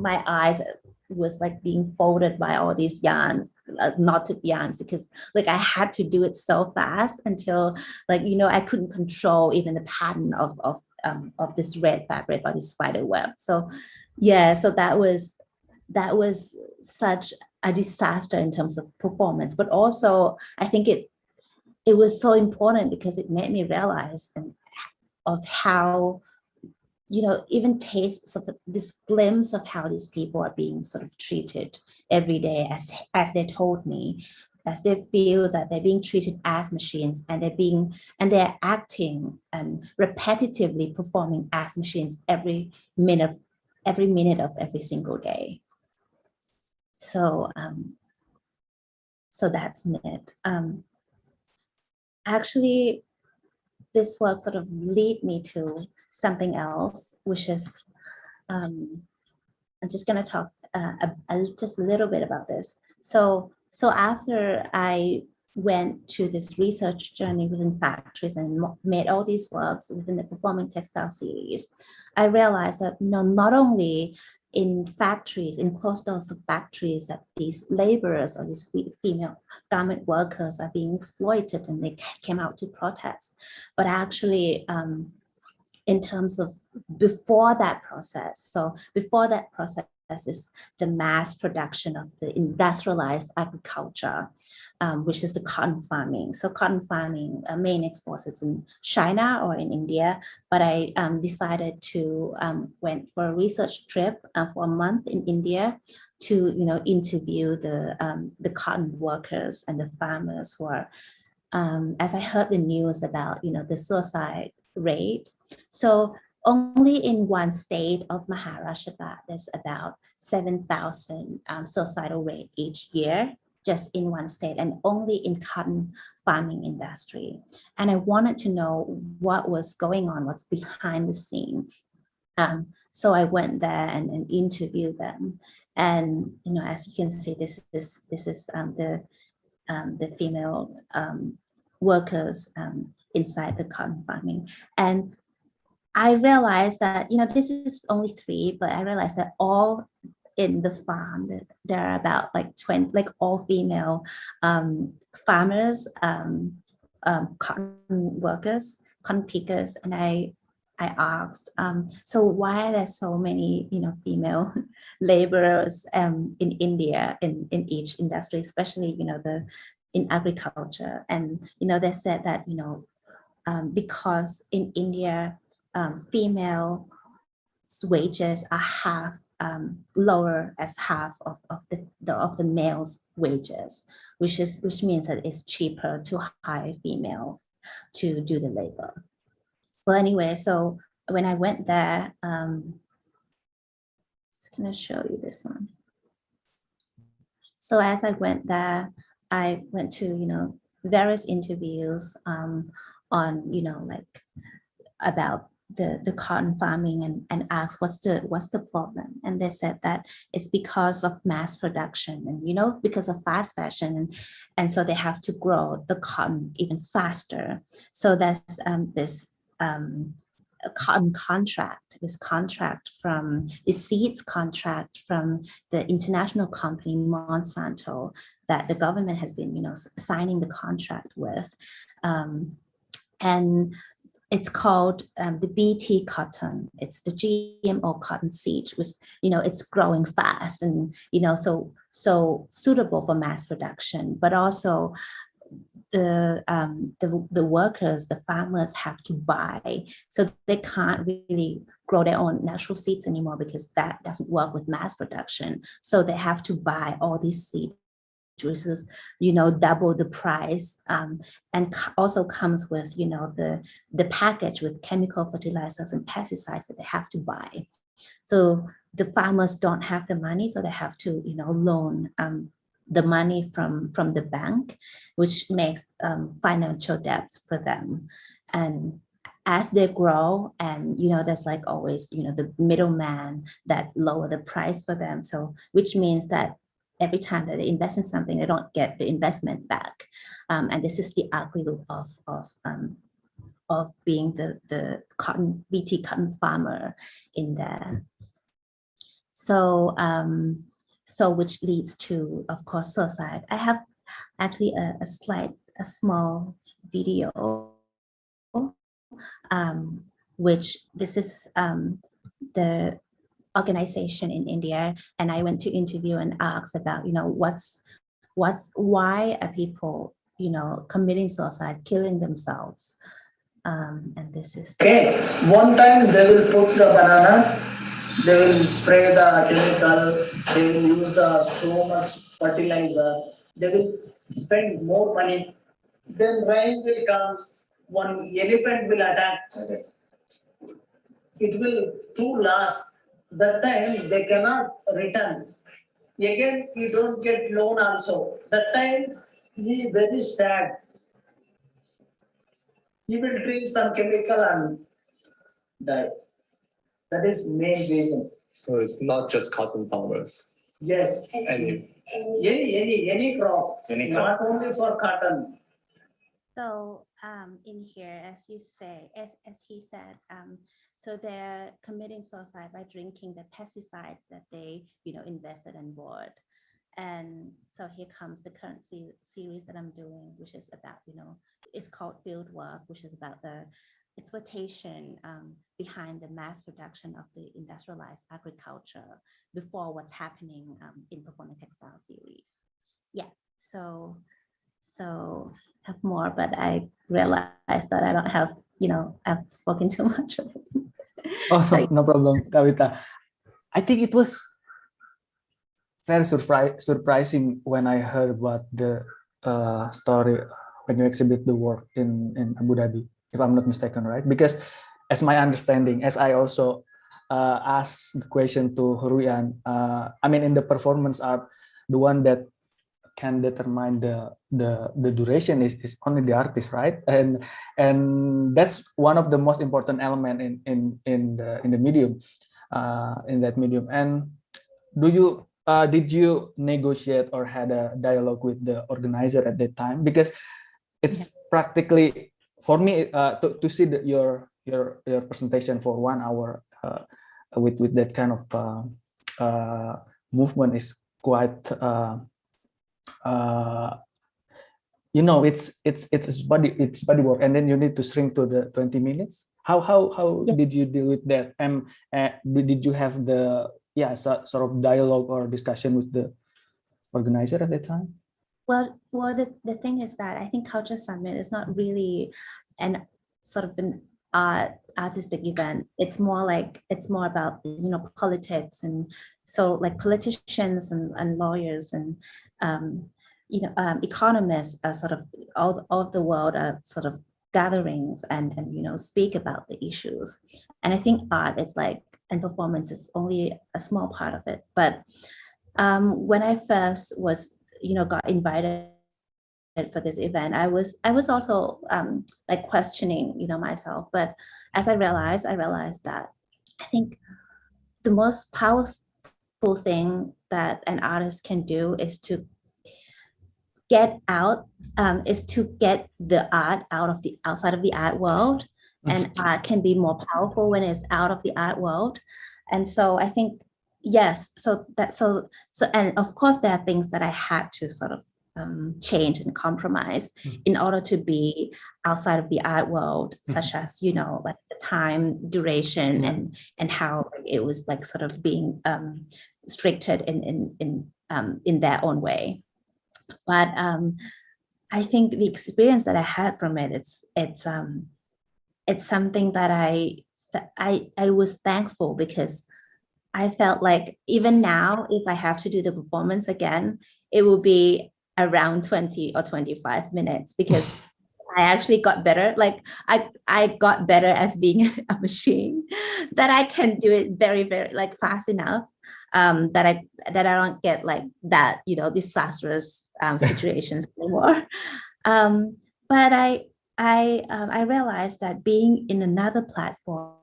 eyes was like being folded by all these yarns, knotted yarns, because like I had to do it so fast until I couldn't control even the pattern of this red fabric or this spider web. So yeah, so that was such a disaster in terms of performance, but also I think it was so important because it made me realize of how, even tastes of this glimpse of how these people are being sort of treated every day, as they told me, as they feel that they're being treated as machines, and they're acting and repetitively performing as machines every minute of every single day. So so that's it. Actually, this work sort of lead me to something else, which is I'm just going to talk just a little bit about this. So after I went to this research journey within factories and made all these works within the Performing Textile series, I realized that not only in factories, in closed doors of factories, that these laborers or these female garment workers are being exploited and they came out to protest, but actually in terms of before that process. So before that process is the mass production of the industrialized agriculture, which is the cotton farming. So cotton farming main exports is in China or in India, but I decided to went for a research trip for a month in India to interview the cotton workers and the farmers who are, as I heard the news about the suicide rate. So only in one state of Maharashtra, there's about 7,000 suicidal rate each year. just in one state and only in cotton farming industry. And I wanted to know what was going on, what's behind the scene. So I went there and interviewed them. And, you know, as you can see, this is the female workers inside the cotton farming. And I realized that, you know, this is only 3, but I realized that all in the farm, that there are about like 20, like all female farmers, cotton workers, cotton pickers. And I asked, so why are there so many, you know, female laborers in India, in each industry, especially, you know, in agriculture? And, you know, they said that, you know, because in India, female wages are half lower as half of the male's wages, which means that it's cheaper to hire female to do the labor. Well, anyway, so when I went there, just gonna show you this one. So as I went there, I went to, you know, various interviews on, you know, like about the cotton farming and asked what's the problem. And they said that it's because of mass production and, you know, because of fast fashion. And so they have to grow the cotton even faster. So that's this cotton contract, this seeds contract from the international company Monsanto that the government has been, you know, signing the contract with. And it's called the BT cotton. It's the GMO cotton seed, which, you know, it's growing fast and, you know, so suitable for mass production, but also the workers, the farmers have to buy. So they can't really grow their own natural seeds anymore because that doesn't work with mass production. So they have to buy all these seeds, which is, you know, double the price, and also comes with, you know, the package with chemical fertilizers and pesticides that they have to buy. So the farmers don't have the money, so they have to, you know, loan the money from the bank, which makes financial debts for them. And as they grow, and, you know, there's like always, you know, the middleman that lower the price for them. So which means that every time that they invest in something, they don't get the investment back. And this is the ugly loop of being the BT cotton farmer in there. So, so which leads to, of course, suicide. I have actually a small video, which this is the organization in India, and I went to interview and ask about, you know, why are people, you know, committing suicide, killing themselves, and this is. Okay, one time they will put the banana, they will spray the chemical, they will use so much fertilizer, they will spend more money. Then rain will come, one elephant will attack. It will too last. That time they cannot return. Again, you don't get loan also. That time he is very sad. He will drink some chemical and die. That is main reason. So it's not just cotton farmers. Yes. Any crop. Not only for cotton. So in here, as you say, as he said, so they're committing suicide by drinking the pesticides that they, you know, invested and bought. And so here comes the current series that I'm doing, which is about, you know, it's called Field Work, which is about the exploitation behind the mass production of the industrialized agriculture before what's happening in Performing Textile series. Yeah, so I have more, but I realized that I don't have, you know, I've spoken too much of it. Oh, so, no problem, Kuita. I think it was very surprising when I heard about the story when you exhibit the work in Abu Dhabi, if I'm not mistaken, right? Because as my understanding, as I also asked the question to Hurian, I mean, in the performance art, the one that can determine the duration is only the artist, right? And that's one of the most important element in the medium, in that medium. And did you negotiate or had a dialogue with the organizer at that time? Because it's practically, for me, to see your presentation for 1 hour with that kind of movement is quite it's body work, and then you need to shrink to the 20 minutes. How did you deal with that? And did you have the sort of dialogue or discussion with the organizer at that time? Well, the thing is that I think Culture Summit is not really an sort of an artistic event. It's more about politics, and so like politicians and lawyers and economists are sort of all of the world are sort of gatherings and speak about the issues. And I think art is like, and performance is only a small part of it. But when I first was got invited for this event, I was also like questioning myself. But as I realized that I think the most powerful thing that an artist can do is to get out, is to get the art outside of the art world. And art can be more powerful when it's out of the art world. And so I think, yes, so and of course there are things that I had to sort of change and compromise in order to be outside of the art world, such as like the time duration and how it was like sort of being restricted in their own way. But I think the experience that I had from it, it's something that I was thankful, because I felt like even now, if I have to do the performance again, it will be around 20 or 25 minutes, because I actually got better. Like I got better as being a machine, that I can do it very, very like fast enough, that I don't get like that, disastrous situations anymore. But I realized that being in another platform,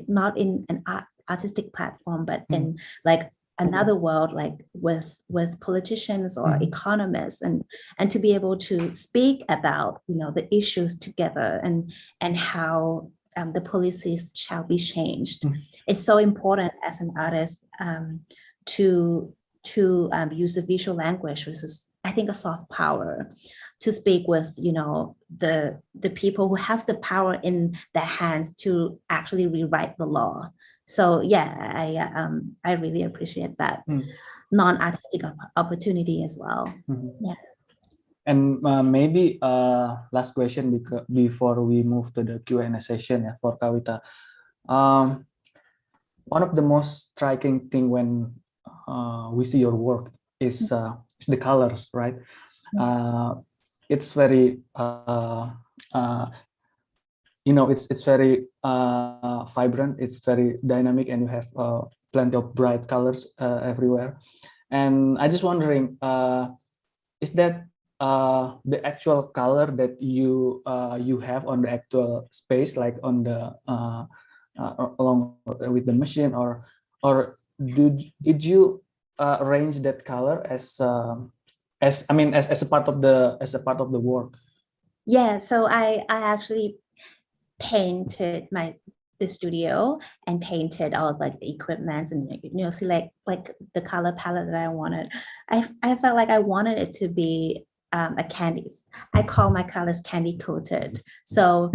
not in an artistic platform, but in like another world, like with politicians or economists, and to be able to speak about the issues together and how the policies shall be changed. It's so important as an artist to use the visual language, which is, I think, a soft power, to speak with the people who have the power in their hands to actually rewrite the law. So yeah, I really appreciate that non-artistic opportunity as well. Yeah. And maybe last question before we move to the Q&A session for Kuita. One of the most striking thing when we see your work is the colors, right? It's very it's very vibrant, it's very dynamic, and you have plenty of bright colors everywhere. And I just wondering, is that the actual color that you have on the actual space, like on the along with the machine, or did you arrange that color as a part of the work? Yeah, so I actually painted the studio and painted all of like the equipment and select like the color palette that I wanted. I felt like I wanted it to be a candies. I call my colors candy coated. So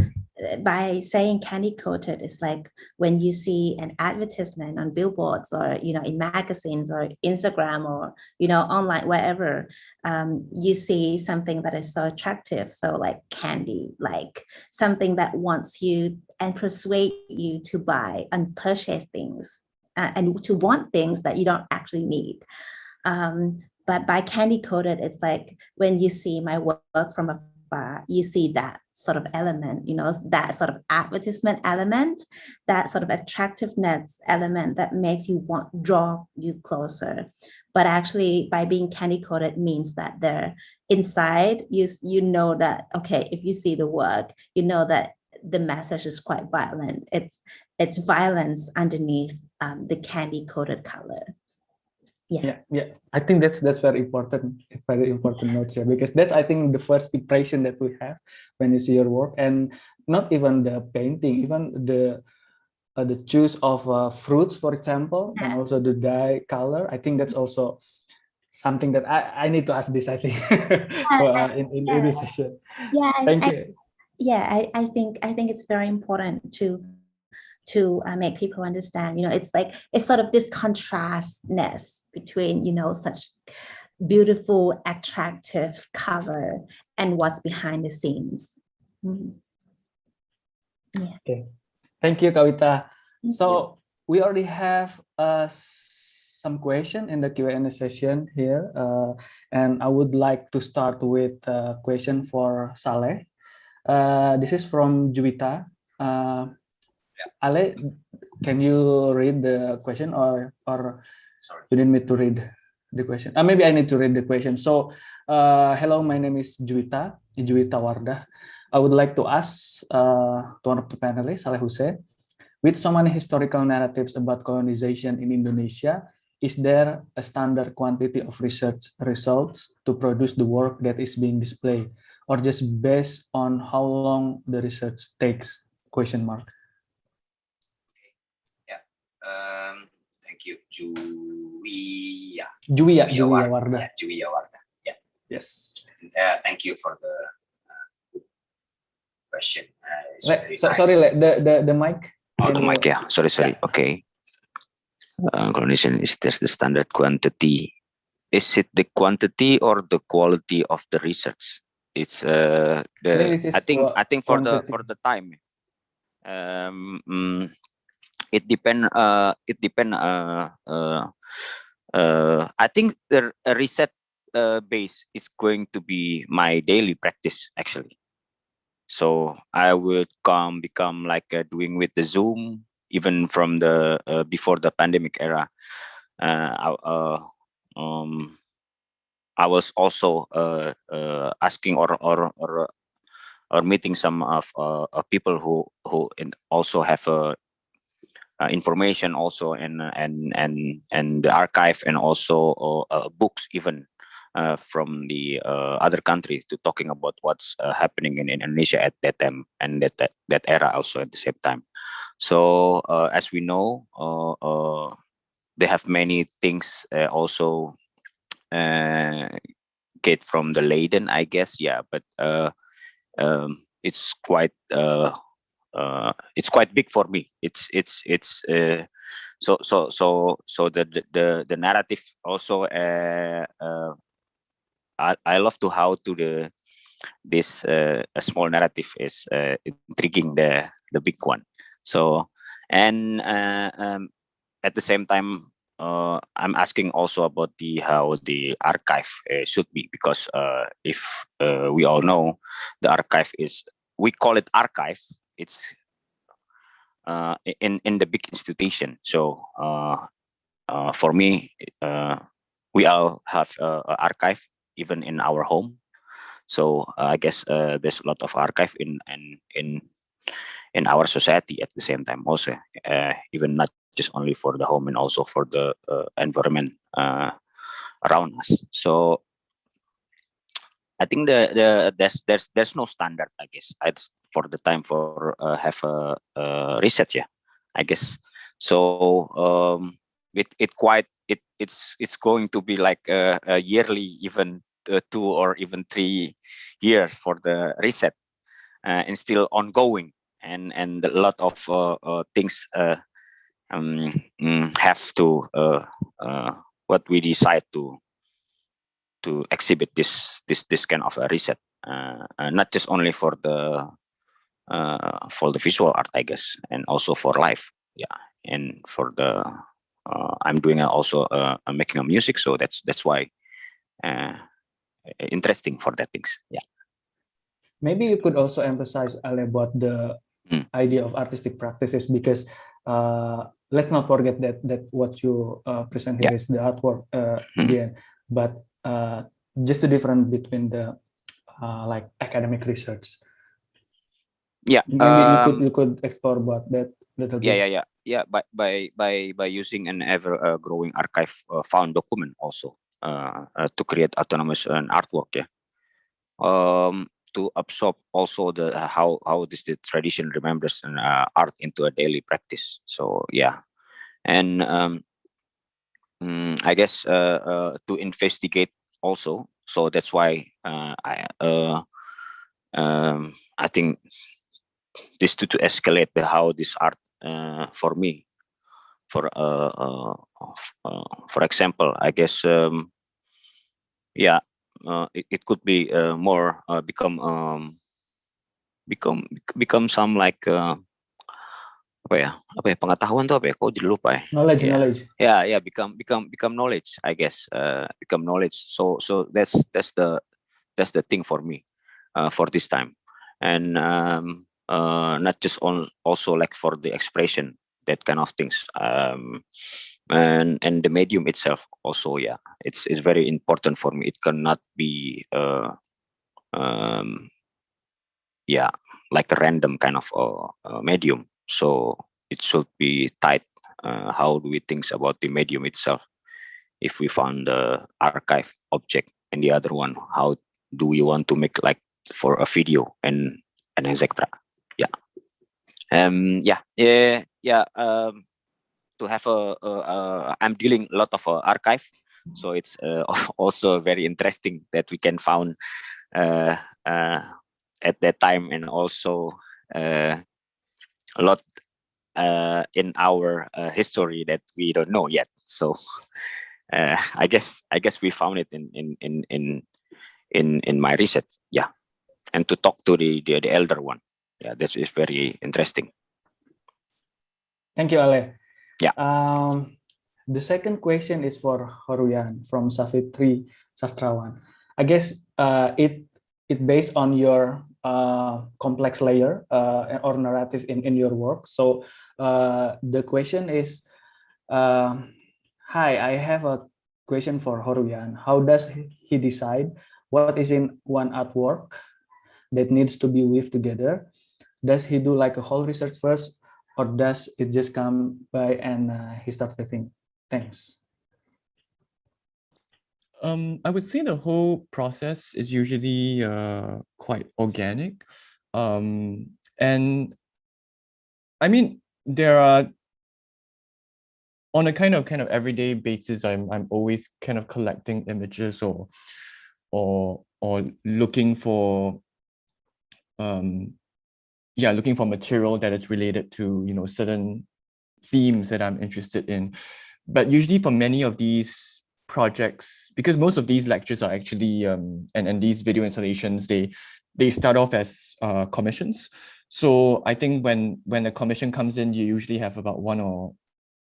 by saying candy coated, it's like when you see an advertisement on billboards or in magazines or Instagram or online, wherever, you see something that is so attractive, so like candy, like something that wants you and persuade you to buy and purchase things and to want things that you don't actually need. But by candy coated, it's like when you see my work from a far, you see that sort of element, that sort of advertisement element, that sort of attractiveness element that makes you draw you closer. But actually, by being candy coated means that they're inside, you know that, okay, if you see the work, you know that the message is quite violent. It's violence underneath the candy coated color. Yeah. I think that's very important notes here, because that's, I think, the first impression that we have when you see your work, and not even the painting, even the choice of fruits, for example, and also the dye color. I think that's also something that I need to ask this, I think, in this session. Yeah, Thank you. I think it's very important to make people understand, it's sort of this contrastness between, such beautiful, attractive color and what's behind the scenes. Yeah. Okay. Thank you, Kuita. So we already have some question in the Q&A session here, and I would like to start with a question for Saleh. This is from Juwita. Ale, can you read the question, or Sorry, you need me to read the question? Maybe I need to read the question. So, hello, my name is Juwita Wardah. I would like to ask to one of the panelists, Saleh Hussein, with so many historical narratives about colonization in Indonesia, is there a standard quantity of research results to produce the work that is being displayed, or just based on how long the research takes? ? Thank you, Juwia Wardah. Yeah, Juwia Wardah. Yeah. Yes. Thank you for the question. Sorry, the mic. Oh, the mic. Yeah. Sorry. Yeah. Okay. Colonization, is there's the standard quantity? Is it the quantity or the quality of the research? It's I think for the time. It depend. I think the reset base is going to be my daily practice, actually. So I would become like doing with the Zoom, even from the before the pandemic era. I was also asking or meeting some of people who also have information also and the archive, and also books even from the other countries, to talking about what's happening in Indonesia at that time and that era also at the same time. So as we know, they have many things also get from the Leiden, I guess. Yeah, but it's quite big for me. So the narrative also. I love to how to this a small narrative is intriguing the big one. So and at the same time, I'm asking also about how the archive should be, because if we all know, the archive is, we call it archive. It's in the big institution. So for me, we all have archive even in our home. So I guess there's a lot of archive in our society at the same time also, even not just only for the home and also for the environment around us. So I think there's no standard, I guess. It's for the time for have a research, yeah, I guess. So it's going to be like a yearly, even 2 or even 3 years for the reset, and still ongoing, and a lot of things have to what we decide to exhibit this kind of a reset, not just only for the visual art, I guess, and also for life. Yeah, and for the I'm doing also I'm making a music, so that's why interesting for that things. Yeah. Maybe you could also emphasize Ale, about the idea of artistic practices, because let's not forget that what you present here is the artwork in the end, but just the difference between the like academic research. Yeah, maybe you could explore about that little bit. Yeah. By using an ever growing archive found document also to create autonomous artwork. Yeah. To absorb also the how this the tradition remembers art into a daily practice. So yeah, and I guess to investigate also. So that's why I think this to escalate the how this art for me. For example, I guess it could be more become some like pengetahuan tuh apa ya? Kok jadi lupa ya? Knowledge. Yeah, become knowledge, I guess. Become knowledge. So that's the thing for me for this time, and not just also like for the expression, that kind of things, and the medium itself also. Yeah, it's very important for me. It cannot be like a random kind of medium. So it should be tight. How do we think about the medium itself? If we found the archive object and the other one, how do we want to make like for a video and etc. Yeah. To have I'm dealing a lot of archive, so it's also very interesting that we can found at that time, and also a lot in our history that we don't know yet. So I guess we found it in my research. Yeah, and to talk to the elder one. Yeah, that is very interesting. Thank you, Ale. Yeah. The second question is for Horuyan from Savitri Sastrawan. I guess it based on your complex layer or narrative in your work. So the question is, hi, I have a question for Horuyan. How does he decide what is in one artwork that needs to be weaved together? Does he do like a whole research first, or does it just come by and he starts weaving? Thanks. I would say the whole process is usually quite organic. And I mean, there are, on a kind of everyday basis, I'm always kind of collecting images or looking for looking for material that is related to, you know, certain themes that I'm interested in. But usually for many of these projects, because most of these lectures are actually and these video installations, they start off as commissions. So I think when a commission comes in, you usually have about one or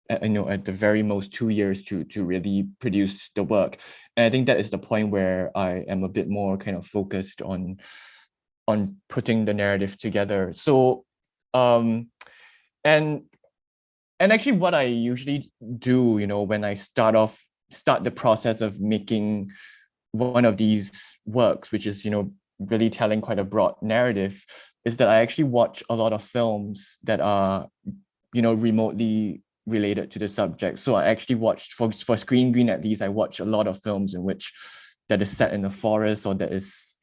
at the very most 2 years to really produce the work. And I think that is the point where I am a bit more kind of focused on putting the narrative together. So and actually what I usually do, you know, when I start the process of making one of these works, which is, you know, really telling quite a broad narrative, is that I actually watch a lot of films that are, you know, remotely related to the subject. So I actually watched for Screen Green, at least I watch a lot of films in which that is set in a forest or that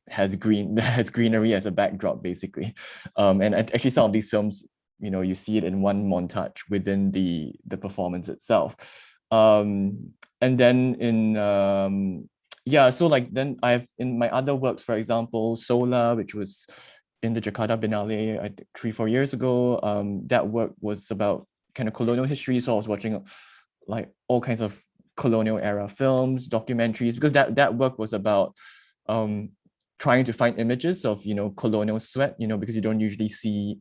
has greenery as a backdrop, basically. And actually some of these films, you know, you see it in one montage within the performance itself. And then in so like then I've in my other works, for example, Sola, which was in the Jakarta Biennale, I think 3-4 years ago, that work was about kind of colonial history. So I was watching like all kinds of colonial era films, documentaries, because that work was about trying to find images of, you know, colonial sweat, you know, because you don't usually see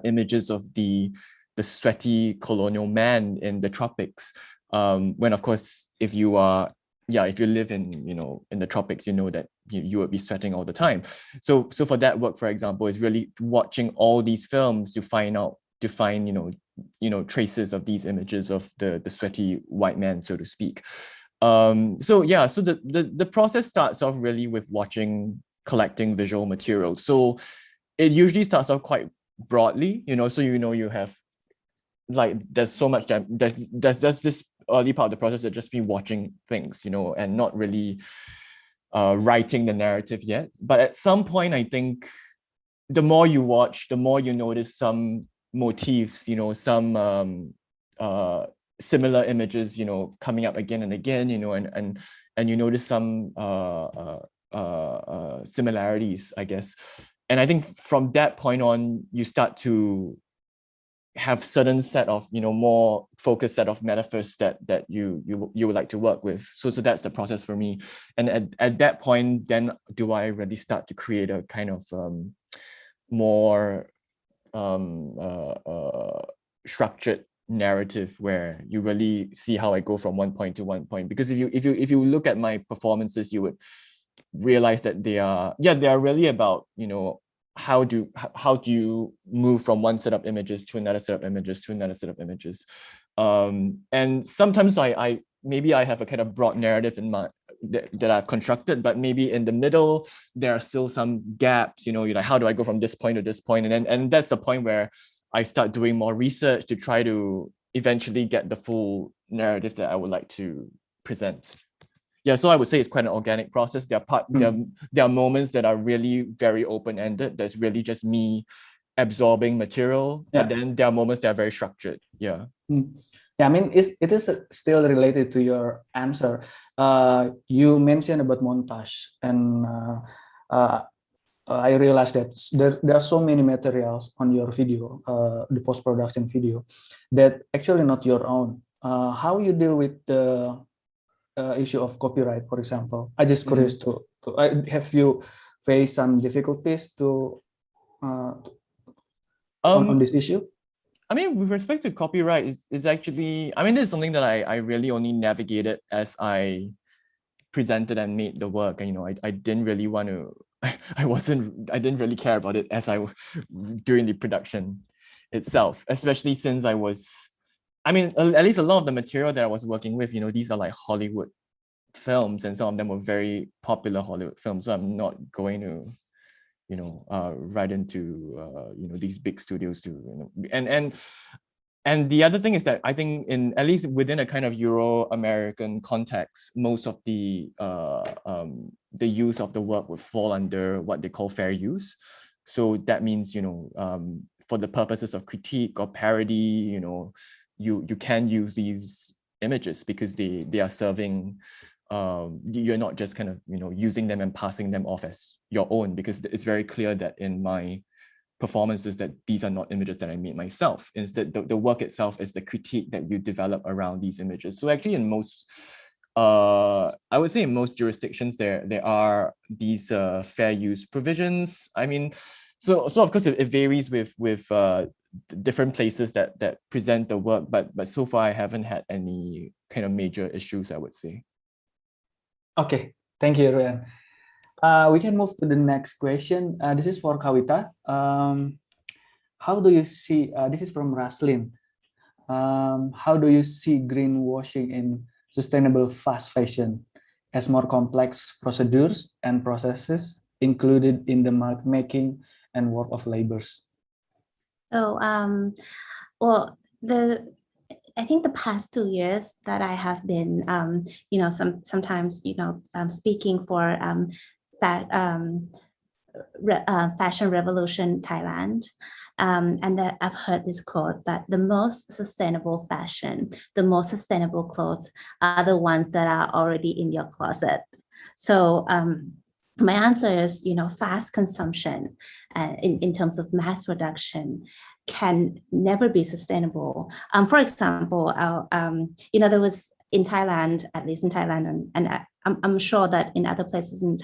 images of the sweaty colonial man in the tropics. When of course, if you are yeah, if you live in, in the tropics, you know that you would be sweating all the time. So for that work, for example, is really watching all these films to find, traces of these images of the sweaty white man, so to speak. So the process starts off really with collecting visual material. So it usually starts off quite broadly, so you have, like, there's so much that there's this early part of the process that just be watching things, and not really writing the narrative yet. But at some point, I think the more you watch, the more you notice some motifs, some similar images, coming up again and again, and you notice some similarities, I guess. And I think from that point on, you start to have certain set of, more focused set of metaphors that you would like to work with. So that's the process for me. And at that point, then do I really start to create a kind of more structured narrative where you really see how I go from one point to one point. Because if you look at my performances, you would realize that they are really about, how do you move from one set of images to another set of images to another set of images. And sometimes I maybe I have a kind of broad narrative in my that I've constructed, but maybe in the middle there are still some gaps, like how do I go from this point to this point? And that's the point where I start doing more research to try to eventually get the full narrative that I would like to present. Yeah, so I would say it's quite an organic process. There are moments that are really very open-ended. That's really just me absorbing material, but then there are moments that are very structured. Yeah. Yeah, I mean, it is still related to your answer. You mentioned about montage, and I realized that there are so many materials on your video, the post-production video, that actually not your own. How you deal with the issue of copyright, for example? I just curious to have you faced some difficulties on this issue? I mean, with respect to copyright, is actually, I mean, this is something that I really only navigated as I presented and made the work. And, I didn't really want to, I didn't really care about it as during the production itself, especially since I mean, at least a lot of the material that I was working with, these are like Hollywood films, and some of them were very popular Hollywood films. So I'm not going to, right into, these big studios to, and the other thing is that I think at least within a kind of Euro-American context, most of the use of the work would fall under what they call fair use. So that means, for the purposes of critique or parody, you can use these images because they are serving, you're not just kind of, using them and passing them off as your own, because it's very clear that in my performances that these are not images that I made myself. Instead, the work itself is the critique that you develop around these images. So actually in most, I would say in most jurisdictions, there are these fair use provisions. I mean, so of course it varies with different places that present the work, but so far I haven't had any kind of major issues, I would say. Okay, thank you, Ryan. We can move to the next question. This is for Kuita. How do you see, this is from Raslin. How do you see greenwashing in sustainable fast fashion as more complex procedures and processes included in the mark making and work of labors? So, well, I think the past 2 years that I have been, sometimes, speaking for Fashion Revolution Thailand, and that I've heard this quote that the most sustainable fashion, the most sustainable clothes are the ones that are already in your closet. So my answer is, fast consumption in terms of mass production can never be sustainable. For example, there was in Thailand, at least in Thailand, and I'm sure that in other places in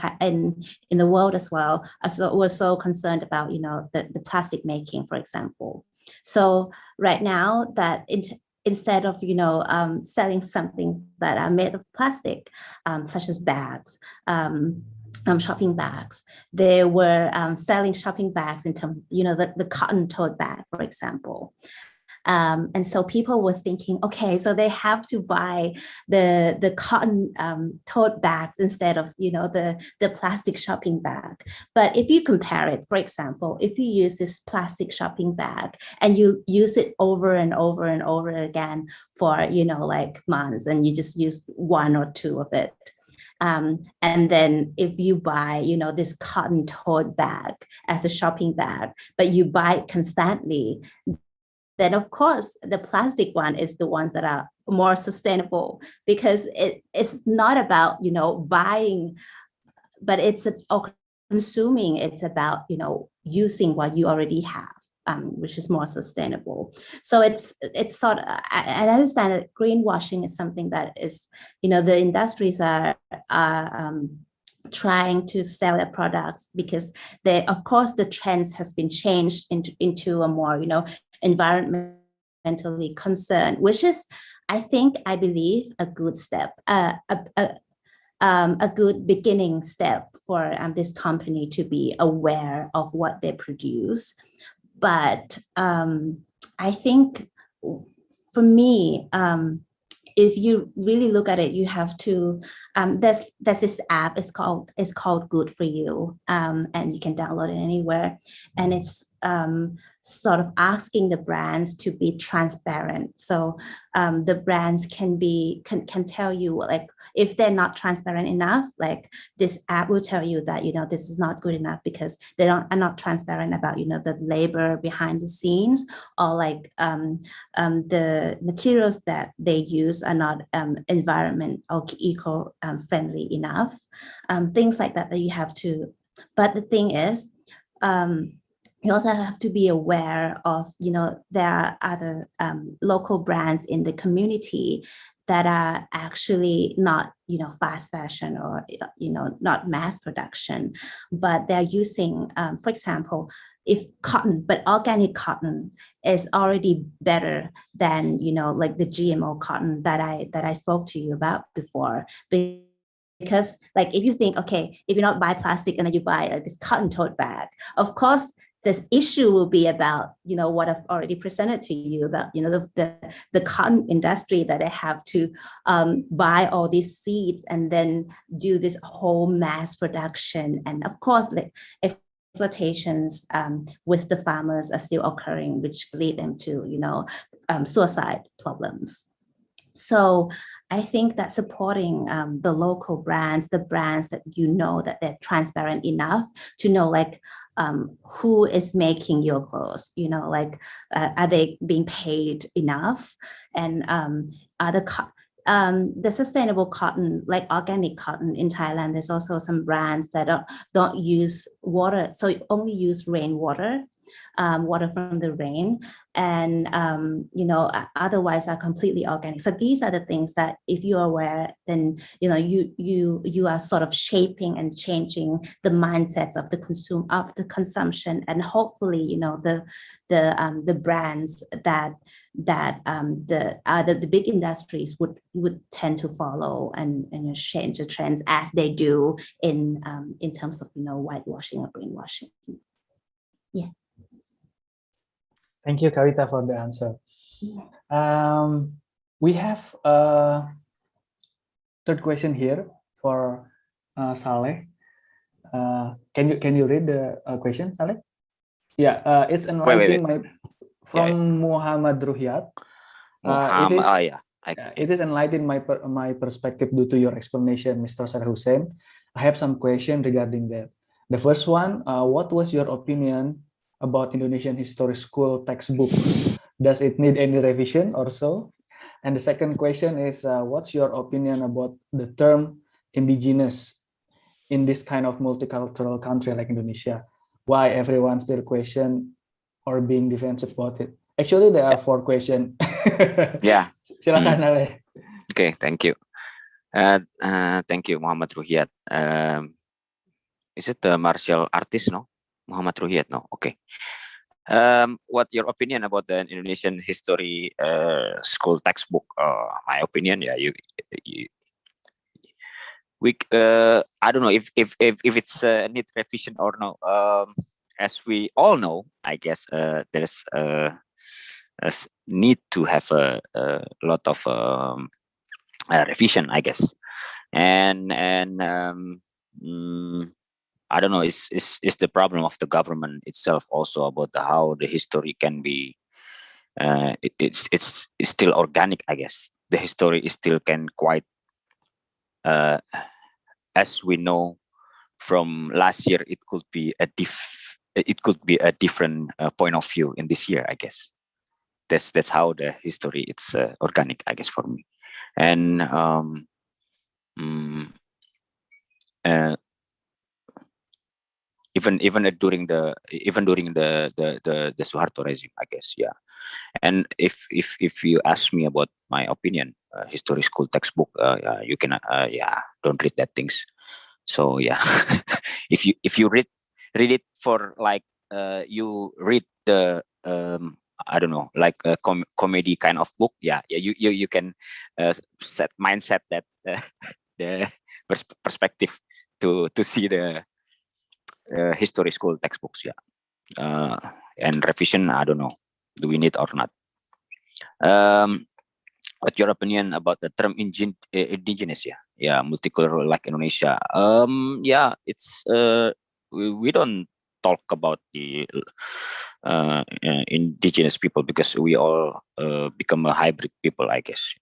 the world as well, we're so concerned about, the plastic making, for example. So right now that instead of selling something that are made of plastic, such as bags, shopping bags, they were selling shopping bags in terms, the cotton tote bag, for example. And so people were thinking, okay, so they have to buy the cotton tote bags instead of the plastic shopping bag. But if you compare it, for example, if you use this plastic shopping bag and you use it over and over and over again for like months, and you just use 1 or 2 of it. And then if you buy, this cotton tote bag as a shopping bag, but you buy it constantly, then of course the plastic one is the ones that are more sustainable, because it's not about buying, but it's consuming. It's about using what you already have, which is more sustainable. So it's sort of, I understand that greenwashing is something that is the industries are trying to sell their products, because of course the trends has been changed into a more environmentally concerned, which is, I believe, a good step, a good beginning step for this company to be aware of what they produce. But I think for me, if you really look at it, you have to, there's this app, it's called Good For You, and you can download it anywhere. And it's sort of asking the brands to be transparent. So the brands can tell you, like, if they're not transparent enough, like this app will tell you that, this is not good enough because they are not transparent about, the labor behind the scenes, or like the materials that they use are not environment or eco-friendly enough. Things like that you have to, but the thing is, you also have to be aware of, there are other local brands in the community that are actually not, fast fashion or, not mass production, but they're using, for example, if cotton, but organic cotton is already better than, like the GMO cotton that I spoke to you about before. Because like, if you think, okay, if you not buy plastic and then you buy this cotton tote bag, of course, this issue will be about, what I've already presented to you about, the cotton industry, that they have to buy all these seeds and then do this whole mass production. And of course, like exploitations with the farmers are still occurring, which lead them to, suicide problems. So I think that supporting the local brands, the brands that that they're transparent enough to know, like, who is making your clothes, like, are they being paid enough? And are the sustainable cotton, like organic cotton in Thailand, there's also some brands that don't use water, so only use rainwater, water from the rain, and otherwise are completely organic. So these are the things that, if you're aware, then you are sort of shaping and changing the mindsets of the consumption, and hopefully the brands that the big industries would tend to follow and change the trends as they do in terms of whitewashing or greenwashing. Yeah. Thank you, Kuita, for the answer. We have a third question here for Saleh. Can you read the question, Saleh? Yeah, it's enlightening from Muhammad Ruhyat. It is enlightening my perspective due to your explanation, Mr. Sarah Hussein. I have some questions regarding that. The first one, what was your opinion about Indonesian History School textbook? Does it need any revision or so? And the second question is, what's your opinion about the term indigenous in this kind of multicultural country like Indonesia? Why everyone still question or being defensive about it? Actually, there are 4 questions. Yeah. Silakan, Ale. Okay, thank you. Thank you, Muhammad Ruhyat. Is it the martial artist? No, Muhammad Ruhyat. No, okay. What your opinion about the Indonesian history school textbook? My opinion, yeah, I don't know if it's need revision or no. As we all know, I guess there's a need to have a lot of revision, I guess, and I don't know. Is the problem of the government itself also about how the history can be? It's still organic, I guess. The history is still can quite, as we know from last year, it could be a different point of view in this year, I guess. That's how the history it's organic, I guess, for me. And even during the Suharto regime, I guess, yeah. And if you ask me about my opinion, history school textbook, you can don't read that things. So yeah, if you read it for like you read the I don't know, like a comedy kind of book, you can set mindset that the perspective to see the history school textbooks, and revision, I don't know, do we need or not? What's your opinion about the term indigenous? Multicultural like Indonesia. It's we don't talk about the indigenous people because we all become a hybrid people, I guess.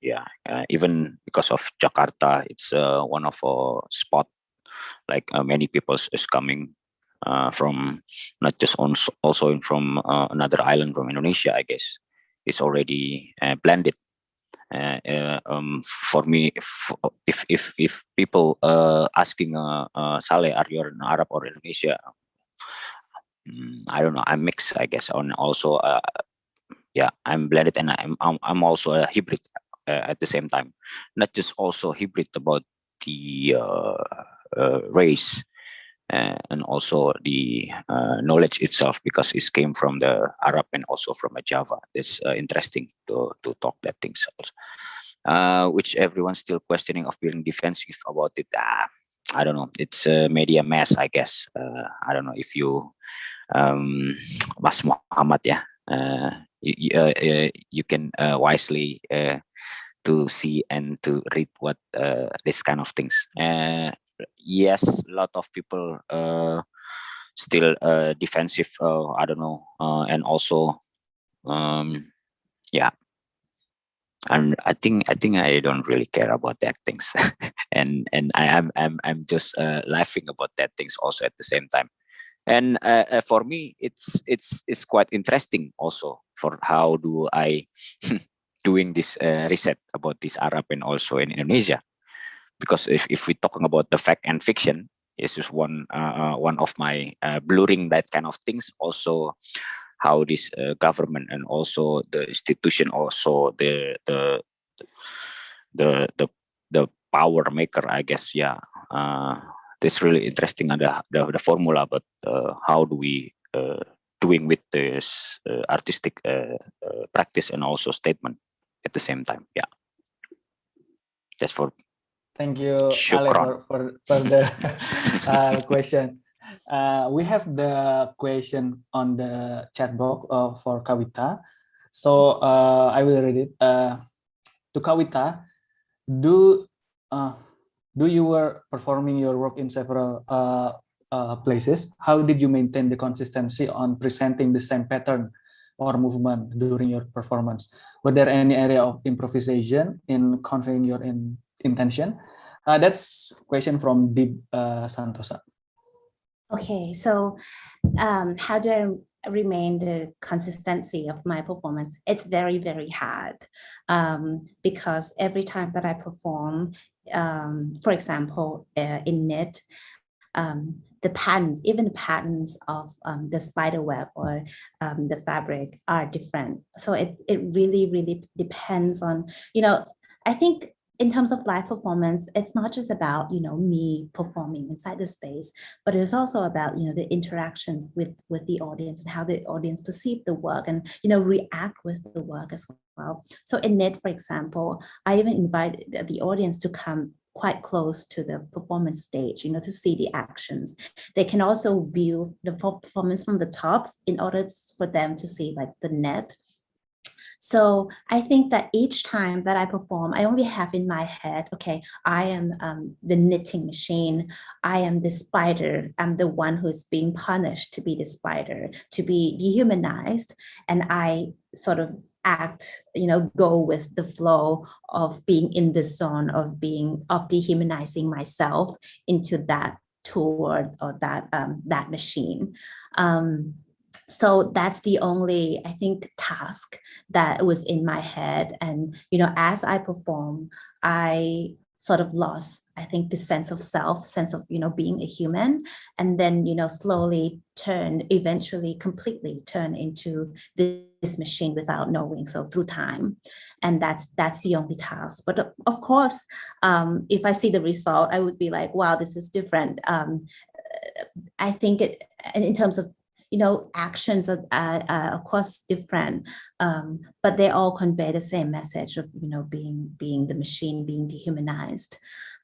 Even because of Jakarta, it's one of a spot like many people is coming from not just also from another island from Indonesia, I guess. It's already blended. For me, if people asking Saleh, are you an Arab or Indonesia? I don't know. I'm mixed, I guess. And also, I'm blended, and I'm also a hybrid at the same time. Not just also hybrid about the race and also the knowledge itself, because it came from the Arab and also from a Java. It's interesting to talk that things also. Which everyone's still questioning of being defensive about it. I don't know. It's a media mess, I guess. I don't know if you, Mas Muhammad, you can wisely to see and to read what this kind of things. Yes, a lot of people still defensive. I don't know, and also, and I think I don't really care about that things, and I'm just laughing about that things also at the same time. And for me, it's quite interesting also for how do I doing this research about this Arab and also in Indonesia, because if we're talking about the fact and fiction, this is one of my blurring that kind of things. Also, how this government and also the institution, also the power maker, I guess. This really interesting, and the formula, but how do we doing with this artistic practice and also statement at the same time. That's for. Thank you, Ale, for the question. We have the question on the chat box for Kuita. So I will read it. To Kuita, do you were performing your work in several places? How did you maintain the consistency on presenting the same pattern or movement during your performance? Were there any area of improvisation in conveying your intention? That's question from Dib Santosa. Okay, so how do I remain the consistency of my performance? It's very, very hard because every time that I perform, for example, in knit, the patterns, even the patterns of the spider web or the fabric are different. So it really, really depends on, I think in terms of live performance, it's not just about, me performing inside the space, but it's also about, the interactions with the audience and how the audience perceive the work and, react with the work as well. So in it, for example, I even invite the audience to come quite close to the performance stage, to see the actions. They can also view the performance from the top in order for them to see like the net. So I think that each time that I perform, I only have in my head, okay, I am the knitting machine. I am the spider. I'm the one who's being punished to be the spider, to be dehumanized. And I sort of act, go with the flow of being in the zone of dehumanizing myself into that tool or that machine. So that's the only, I think, task that was in my head. And, as I perform, I sort of lost, I think, the sense of self, sense of, being a human, and then, slowly eventually completely turn into this machine without knowing, so through time. And that's the only task. But of course, if I see the result, I would be like, wow, this is different. I think it, in terms of, actions are of course different, but they all convey the same message of, being the machine, being dehumanized.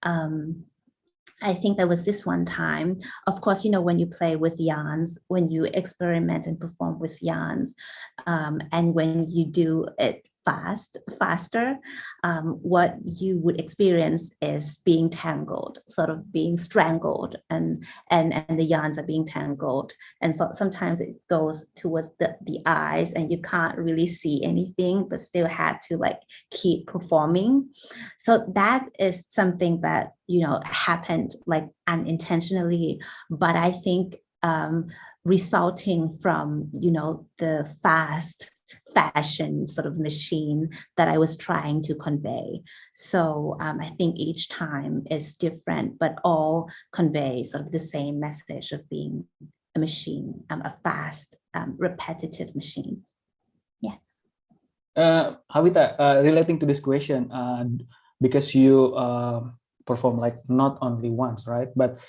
I think there was this one time, of course, when you play with yarns, when you experiment and perform with yarns, and when you do it faster, what you would experience is being tangled, sort of being strangled, and the yarns are being tangled. And so sometimes it goes towards the eyes and you can't really see anything, but still had to like keep performing. So that is something that, happened like unintentionally, but I think resulting from, the fast fashion sort of machine that I was trying to convey. So I think each time is different, but all convey sort of the same message of being a machine, a fast, repetitive machine. Yeah. Kuita, relating to this question, because you perform like not only once, right? But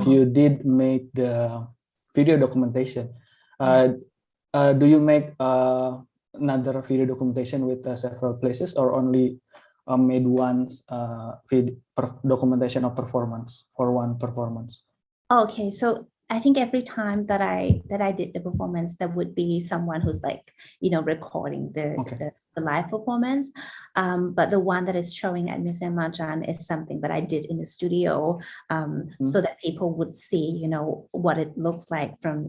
you did make the video documentation. Do you make another video documentation with several places, or only made once documentation of performance for one performance? Okay, so I think every time that I did the performance, there would be someone who's like, recording the live performance. But the one that is showing at Museum Matcha is something that I did in the studio, so that people would see, what it looks like from,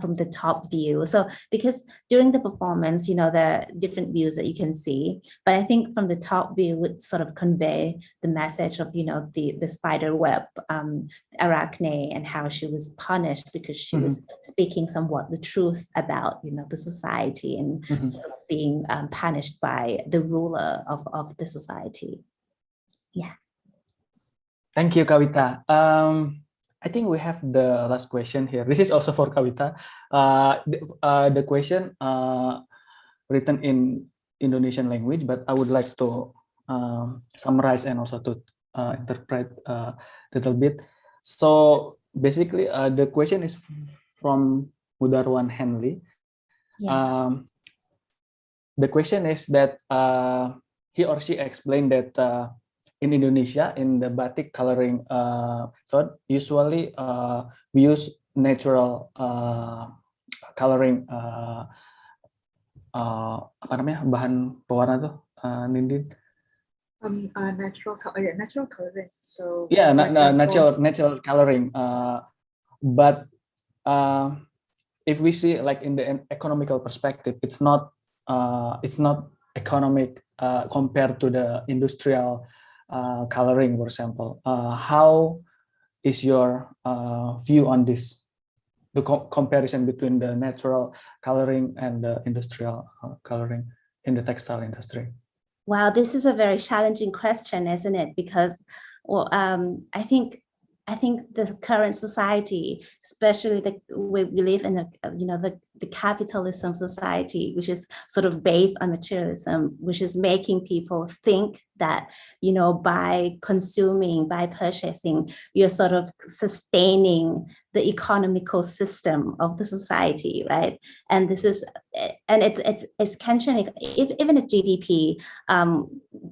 from the top view. So because during the performance, there are different views that you can see, but I think from the top view would sort of convey the message of, the spider web, Arachne, and how she was punished because she was speaking somewhat the truth about, the society, and sort of being punished by the ruler of the society. Yeah. Thank you, Kuita. I think we have the last question here. This is also for Kuita. The question written in Indonesian language, but I would like to summarize and also to interpret a little bit. So basically, the question is from Mudarwan Henley. Yes. The question is that he or she explained that in Indonesia, in the batik coloring, so usually we use natural coloring, apa namanya, bahan pewarna tuh, Nindin? Natural coloring. So yeah, natural coloring. But if we see like in the economical perspective, it's not economic compared to the industrial coloring, for example. How is your view on this? The comparison between the natural coloring and the industrial coloring in the textile industry. Wow, this is a very challenging question, isn't it? Because, well, I think I think the current society, especially we live in the capitalism society, which is sort of based on materialism, which is making people think that, by consuming, by purchasing, you're sort of sustaining the economical system of the society, right? And this is, and it's tension, even the GDP,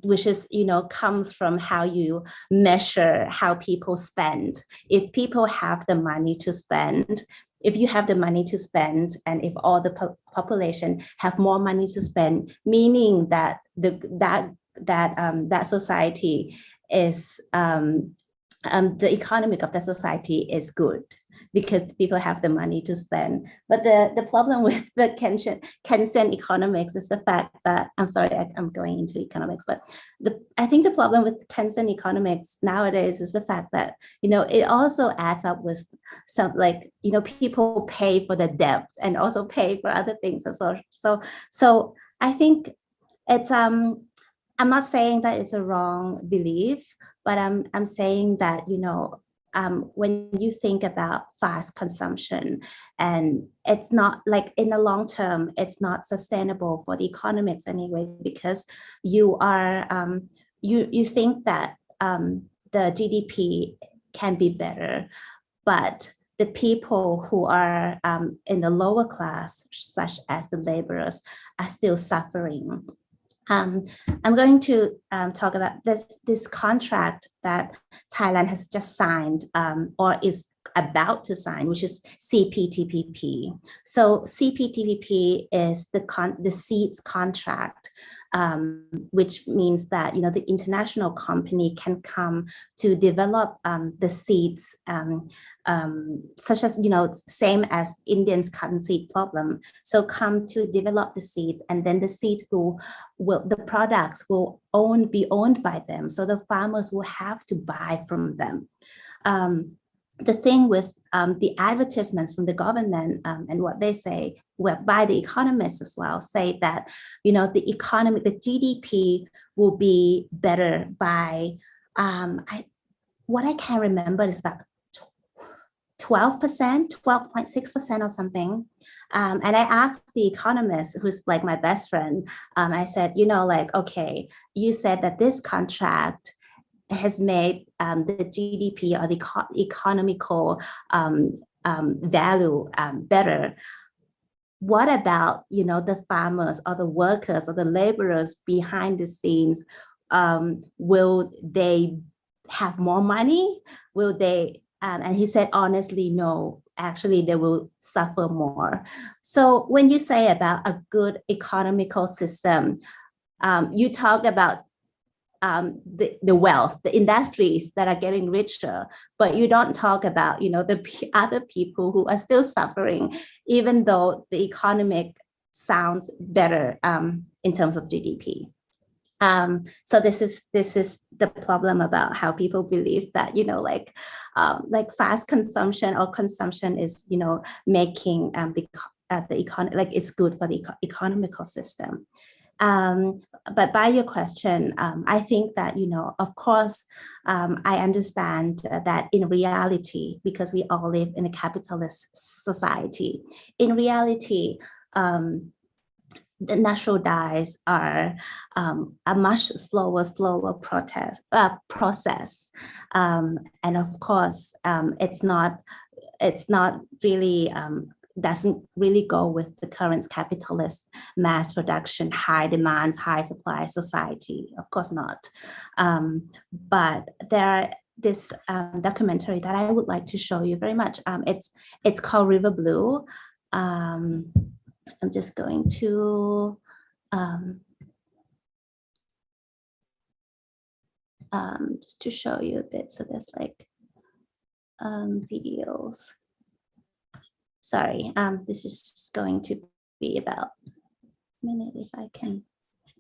which is, comes from how you measure how people spend. If people have the money to spend, if you have the money to spend, and if all the population have more money to spend, meaning that that society is the economic of the society is good because people have the money to spend. But the problem with the Keynesian economics is the fact that, I'm sorry, I'm going into economics, but I think the problem with Keynesian economics nowadays is the fact that, it also adds up with some, people pay for the debt and also pay for other things as well. So I think it's, I'm not saying that it's a wrong belief, but I'm saying that, when you think about fast consumption, and it's not like in the long term, it's not sustainable for the economics anyway, because you are, you think that the GDP can be better, but the people who are in the lower class, such as the laborers, are still suffering. I'm going to talk about this contract that Thailand has just signed or is about to sign, which is CPTPP. So CPTPP is the seeds contract, which means that the international company can come to develop the seeds, such as same as Indians' cotton seed problem. So come to develop the seed, and then the seed the products will be owned by them. So the farmers will have to buy from them. The thing with the advertisements from the government and what they say, by the economists as well, say that the economy, the GDP will be better by what I can remember is about 12%, 12.6% or something. And I asked the economist, who's like my best friend, I said, okay, you said that this contract has made the GDP or the economical value better. What about, the farmers or the workers or the laborers behind the scenes? Will they have more money? Will they? And he said, honestly, no, actually, they will suffer more. So when you say about a good economical system, you talk about the wealth, the industries that are getting richer, but you don't talk about, the other people who are still suffering, even though the economic sounds better in terms of GDP. So this is the problem about how people believe that, like fast consumption or consumption is, making the economy, like it's good for the economical system. But by your question, I think that, of course, I understand that in reality, because we all live in a capitalist society, in reality, the natural dyes are a much slower process. And of course, it's not really, doesn't really go with the current capitalist mass production, high demands, high supply society. Of course not. But this documentary that I would like to show you very much. It's called River Blue. I'm just going to just to show you a bit. So there's like videos. Sorry, this is going to be about a minute if I can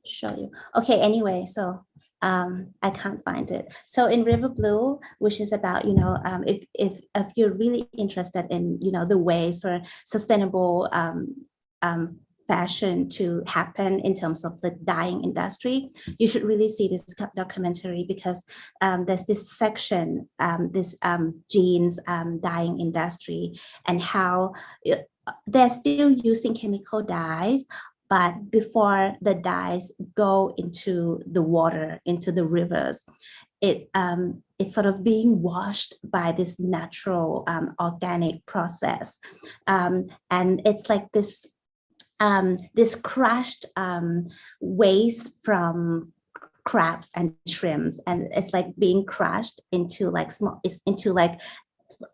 show you. Okay, anyway, so I can't find it. So in River Blue, which is about, if you're really interested in, the ways for sustainable fashion to happen in terms of the dyeing industry, you should really see this documentary, because there's this section, this jeans dyeing industry, and how they're still using chemical dyes, but before the dyes go into the water, into the rivers, it's sort of being washed by this natural organic process, and it's like this this crushed waste from crabs and shrimps, and it's like being crushed into like small, it's into like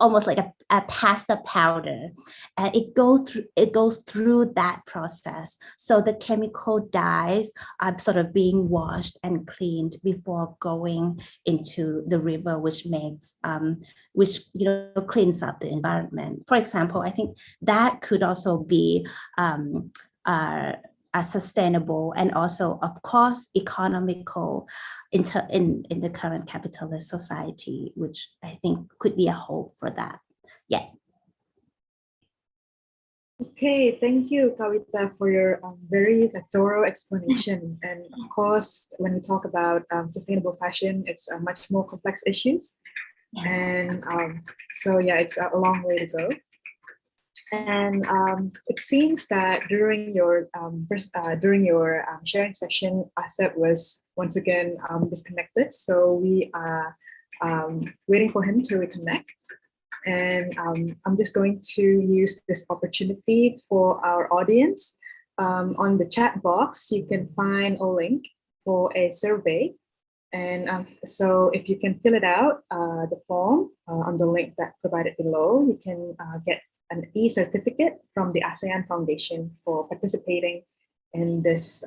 almost like a pasta powder, and it goes through that process. So the chemical dyes are sort of being washed and cleaned before going into the river, which makes which cleans up the environment. For example, I think that could also be a sustainable and also, of course, economical in the current capitalist society, which I think could be a hope for that. Yeah. Okay, thank you, Kuita, for your very thorough explanation. And of course, when we talk about sustainable fashion, it's a much more complex issues. And so yeah, it's a long way to go. And it seems that during your sharing session, Asep was once again disconnected. So we are waiting for him to reconnect. And I'm just going to use this opportunity for our audience. On the chat box, you can find a link for a survey. And so if you can fill it out, the form on the link that provided below, you can get an e-certificate from the ASEAN Foundation for participating in this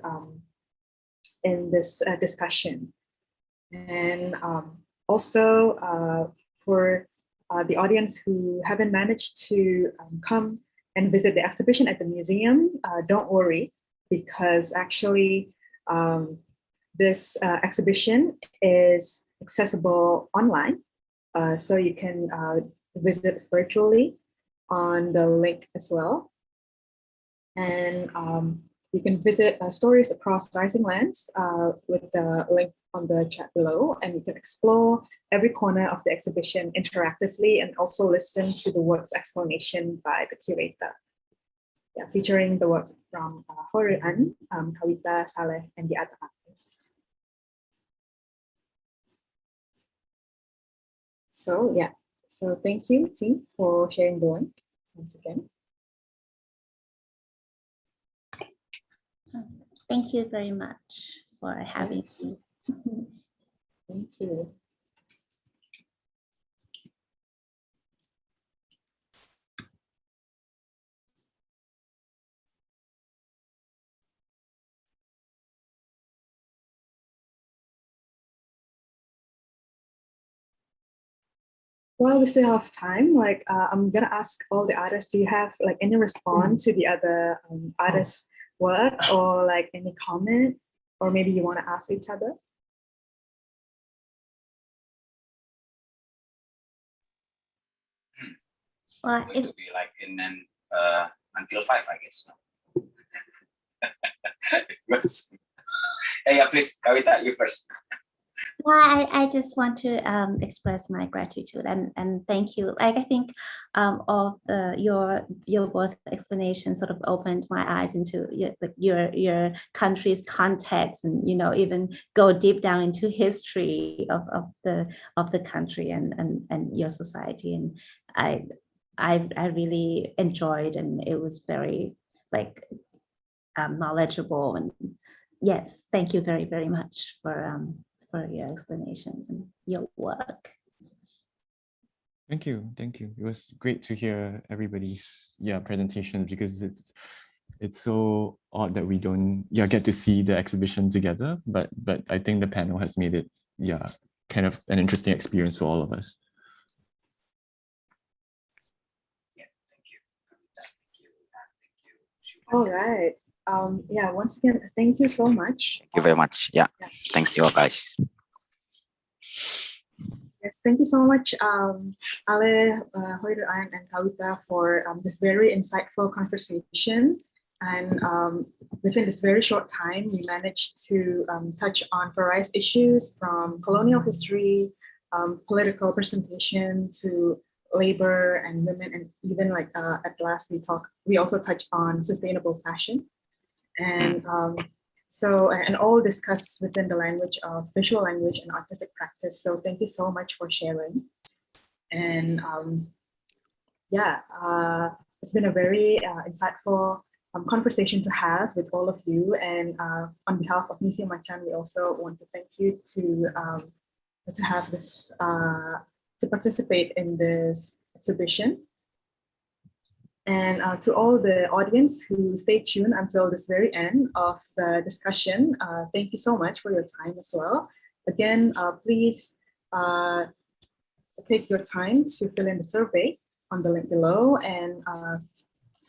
discussion. And also for the audience who haven't managed to come and visit the exhibition at the museum, don't worry, because actually this exhibition is accessible online. So you can visit virtually on the link as well. And you can visit Stories Across Rising Lands with the link on the chat below, and you can explore every corner of the exhibition interactively and also listen to the work's explanation by the curator. Yeah, featuring the works from Hori An, Kuita, Saleh, and the other artists. So yeah, so thank you, team, for sharing the link once again. Thank you very much for having me. Thank you. Well, we still have time. Like, I'm gonna ask all the artists, do you have like any response to the other artists' work, or like any comment, or maybe you want to ask each other? Well, it will be like in until 5, I guess. Hey, yeah, please, Kuita, you first. Well, I just want to express my gratitude and thank you. Like, I think of your both explanations sort of opened my eyes into your country's context, and even go deep down into history of the country and your society. And I really enjoyed, and it was very like knowledgeable. And yes, thank you very, very much for your explanations and your work. Thank you. It was great to hear everybody's presentation, because it's so odd that we don't get to see the exhibition together. But I think the panel has made it kind of an interesting experience for all of us. Yeah, thank you. All right. Yeah, once again, thank you so much. Thank you very much. Yeah. Thanks to you all, guys. Yes, thank you so much, Ale, Hori An, and Kuita, for this very insightful conversation. And within this very short time, we managed to touch on various issues from colonial history, political representation to labor and women, and even like at last we also touched on sustainable fashion, and and all discussed within the language of visual language and artistic practice. So thank you so much for sharing, and it's been a very insightful conversation to have with all of you. And on behalf of Museum Matcha, we also want to thank you to have this, to participate in this exhibition. And to all the audience who stayed tuned until this very end of the discussion, thank you so much for your time as well. Again, please take your time to fill in the survey on the link below, and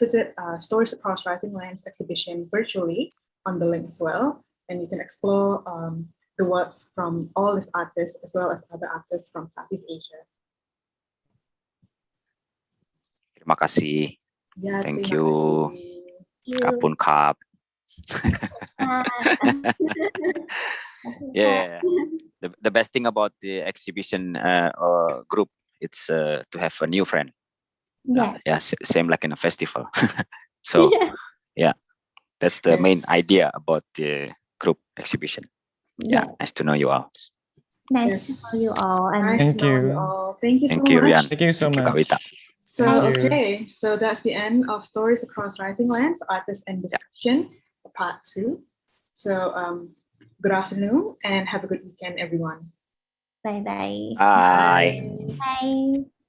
visit Stories Across Rising Lands exhibition virtually on the link as well. And you can explore the works from all these artists as well as other artists from Southeast Asia. Terima kasih. Yeah, Thank terima you. kasih. Kapun kap. Yeah. The best thing about the exhibition group, it's to have a new friend. Yeah. Same like in a festival. So yeah, that's the main idea about the group exhibition. Yeah, nice to know you all. Nice to know you all. And Nice Thank to know you. you all. Thank you so Thank you, much. Rian. Thank you so much. Kuita. So, Thank you. okay, so that's the end of Stories Across Rising Lands, Artists and Discussion, part 2. So, good afternoon and have a good weekend, everyone. bye-bye. Bye. Bye.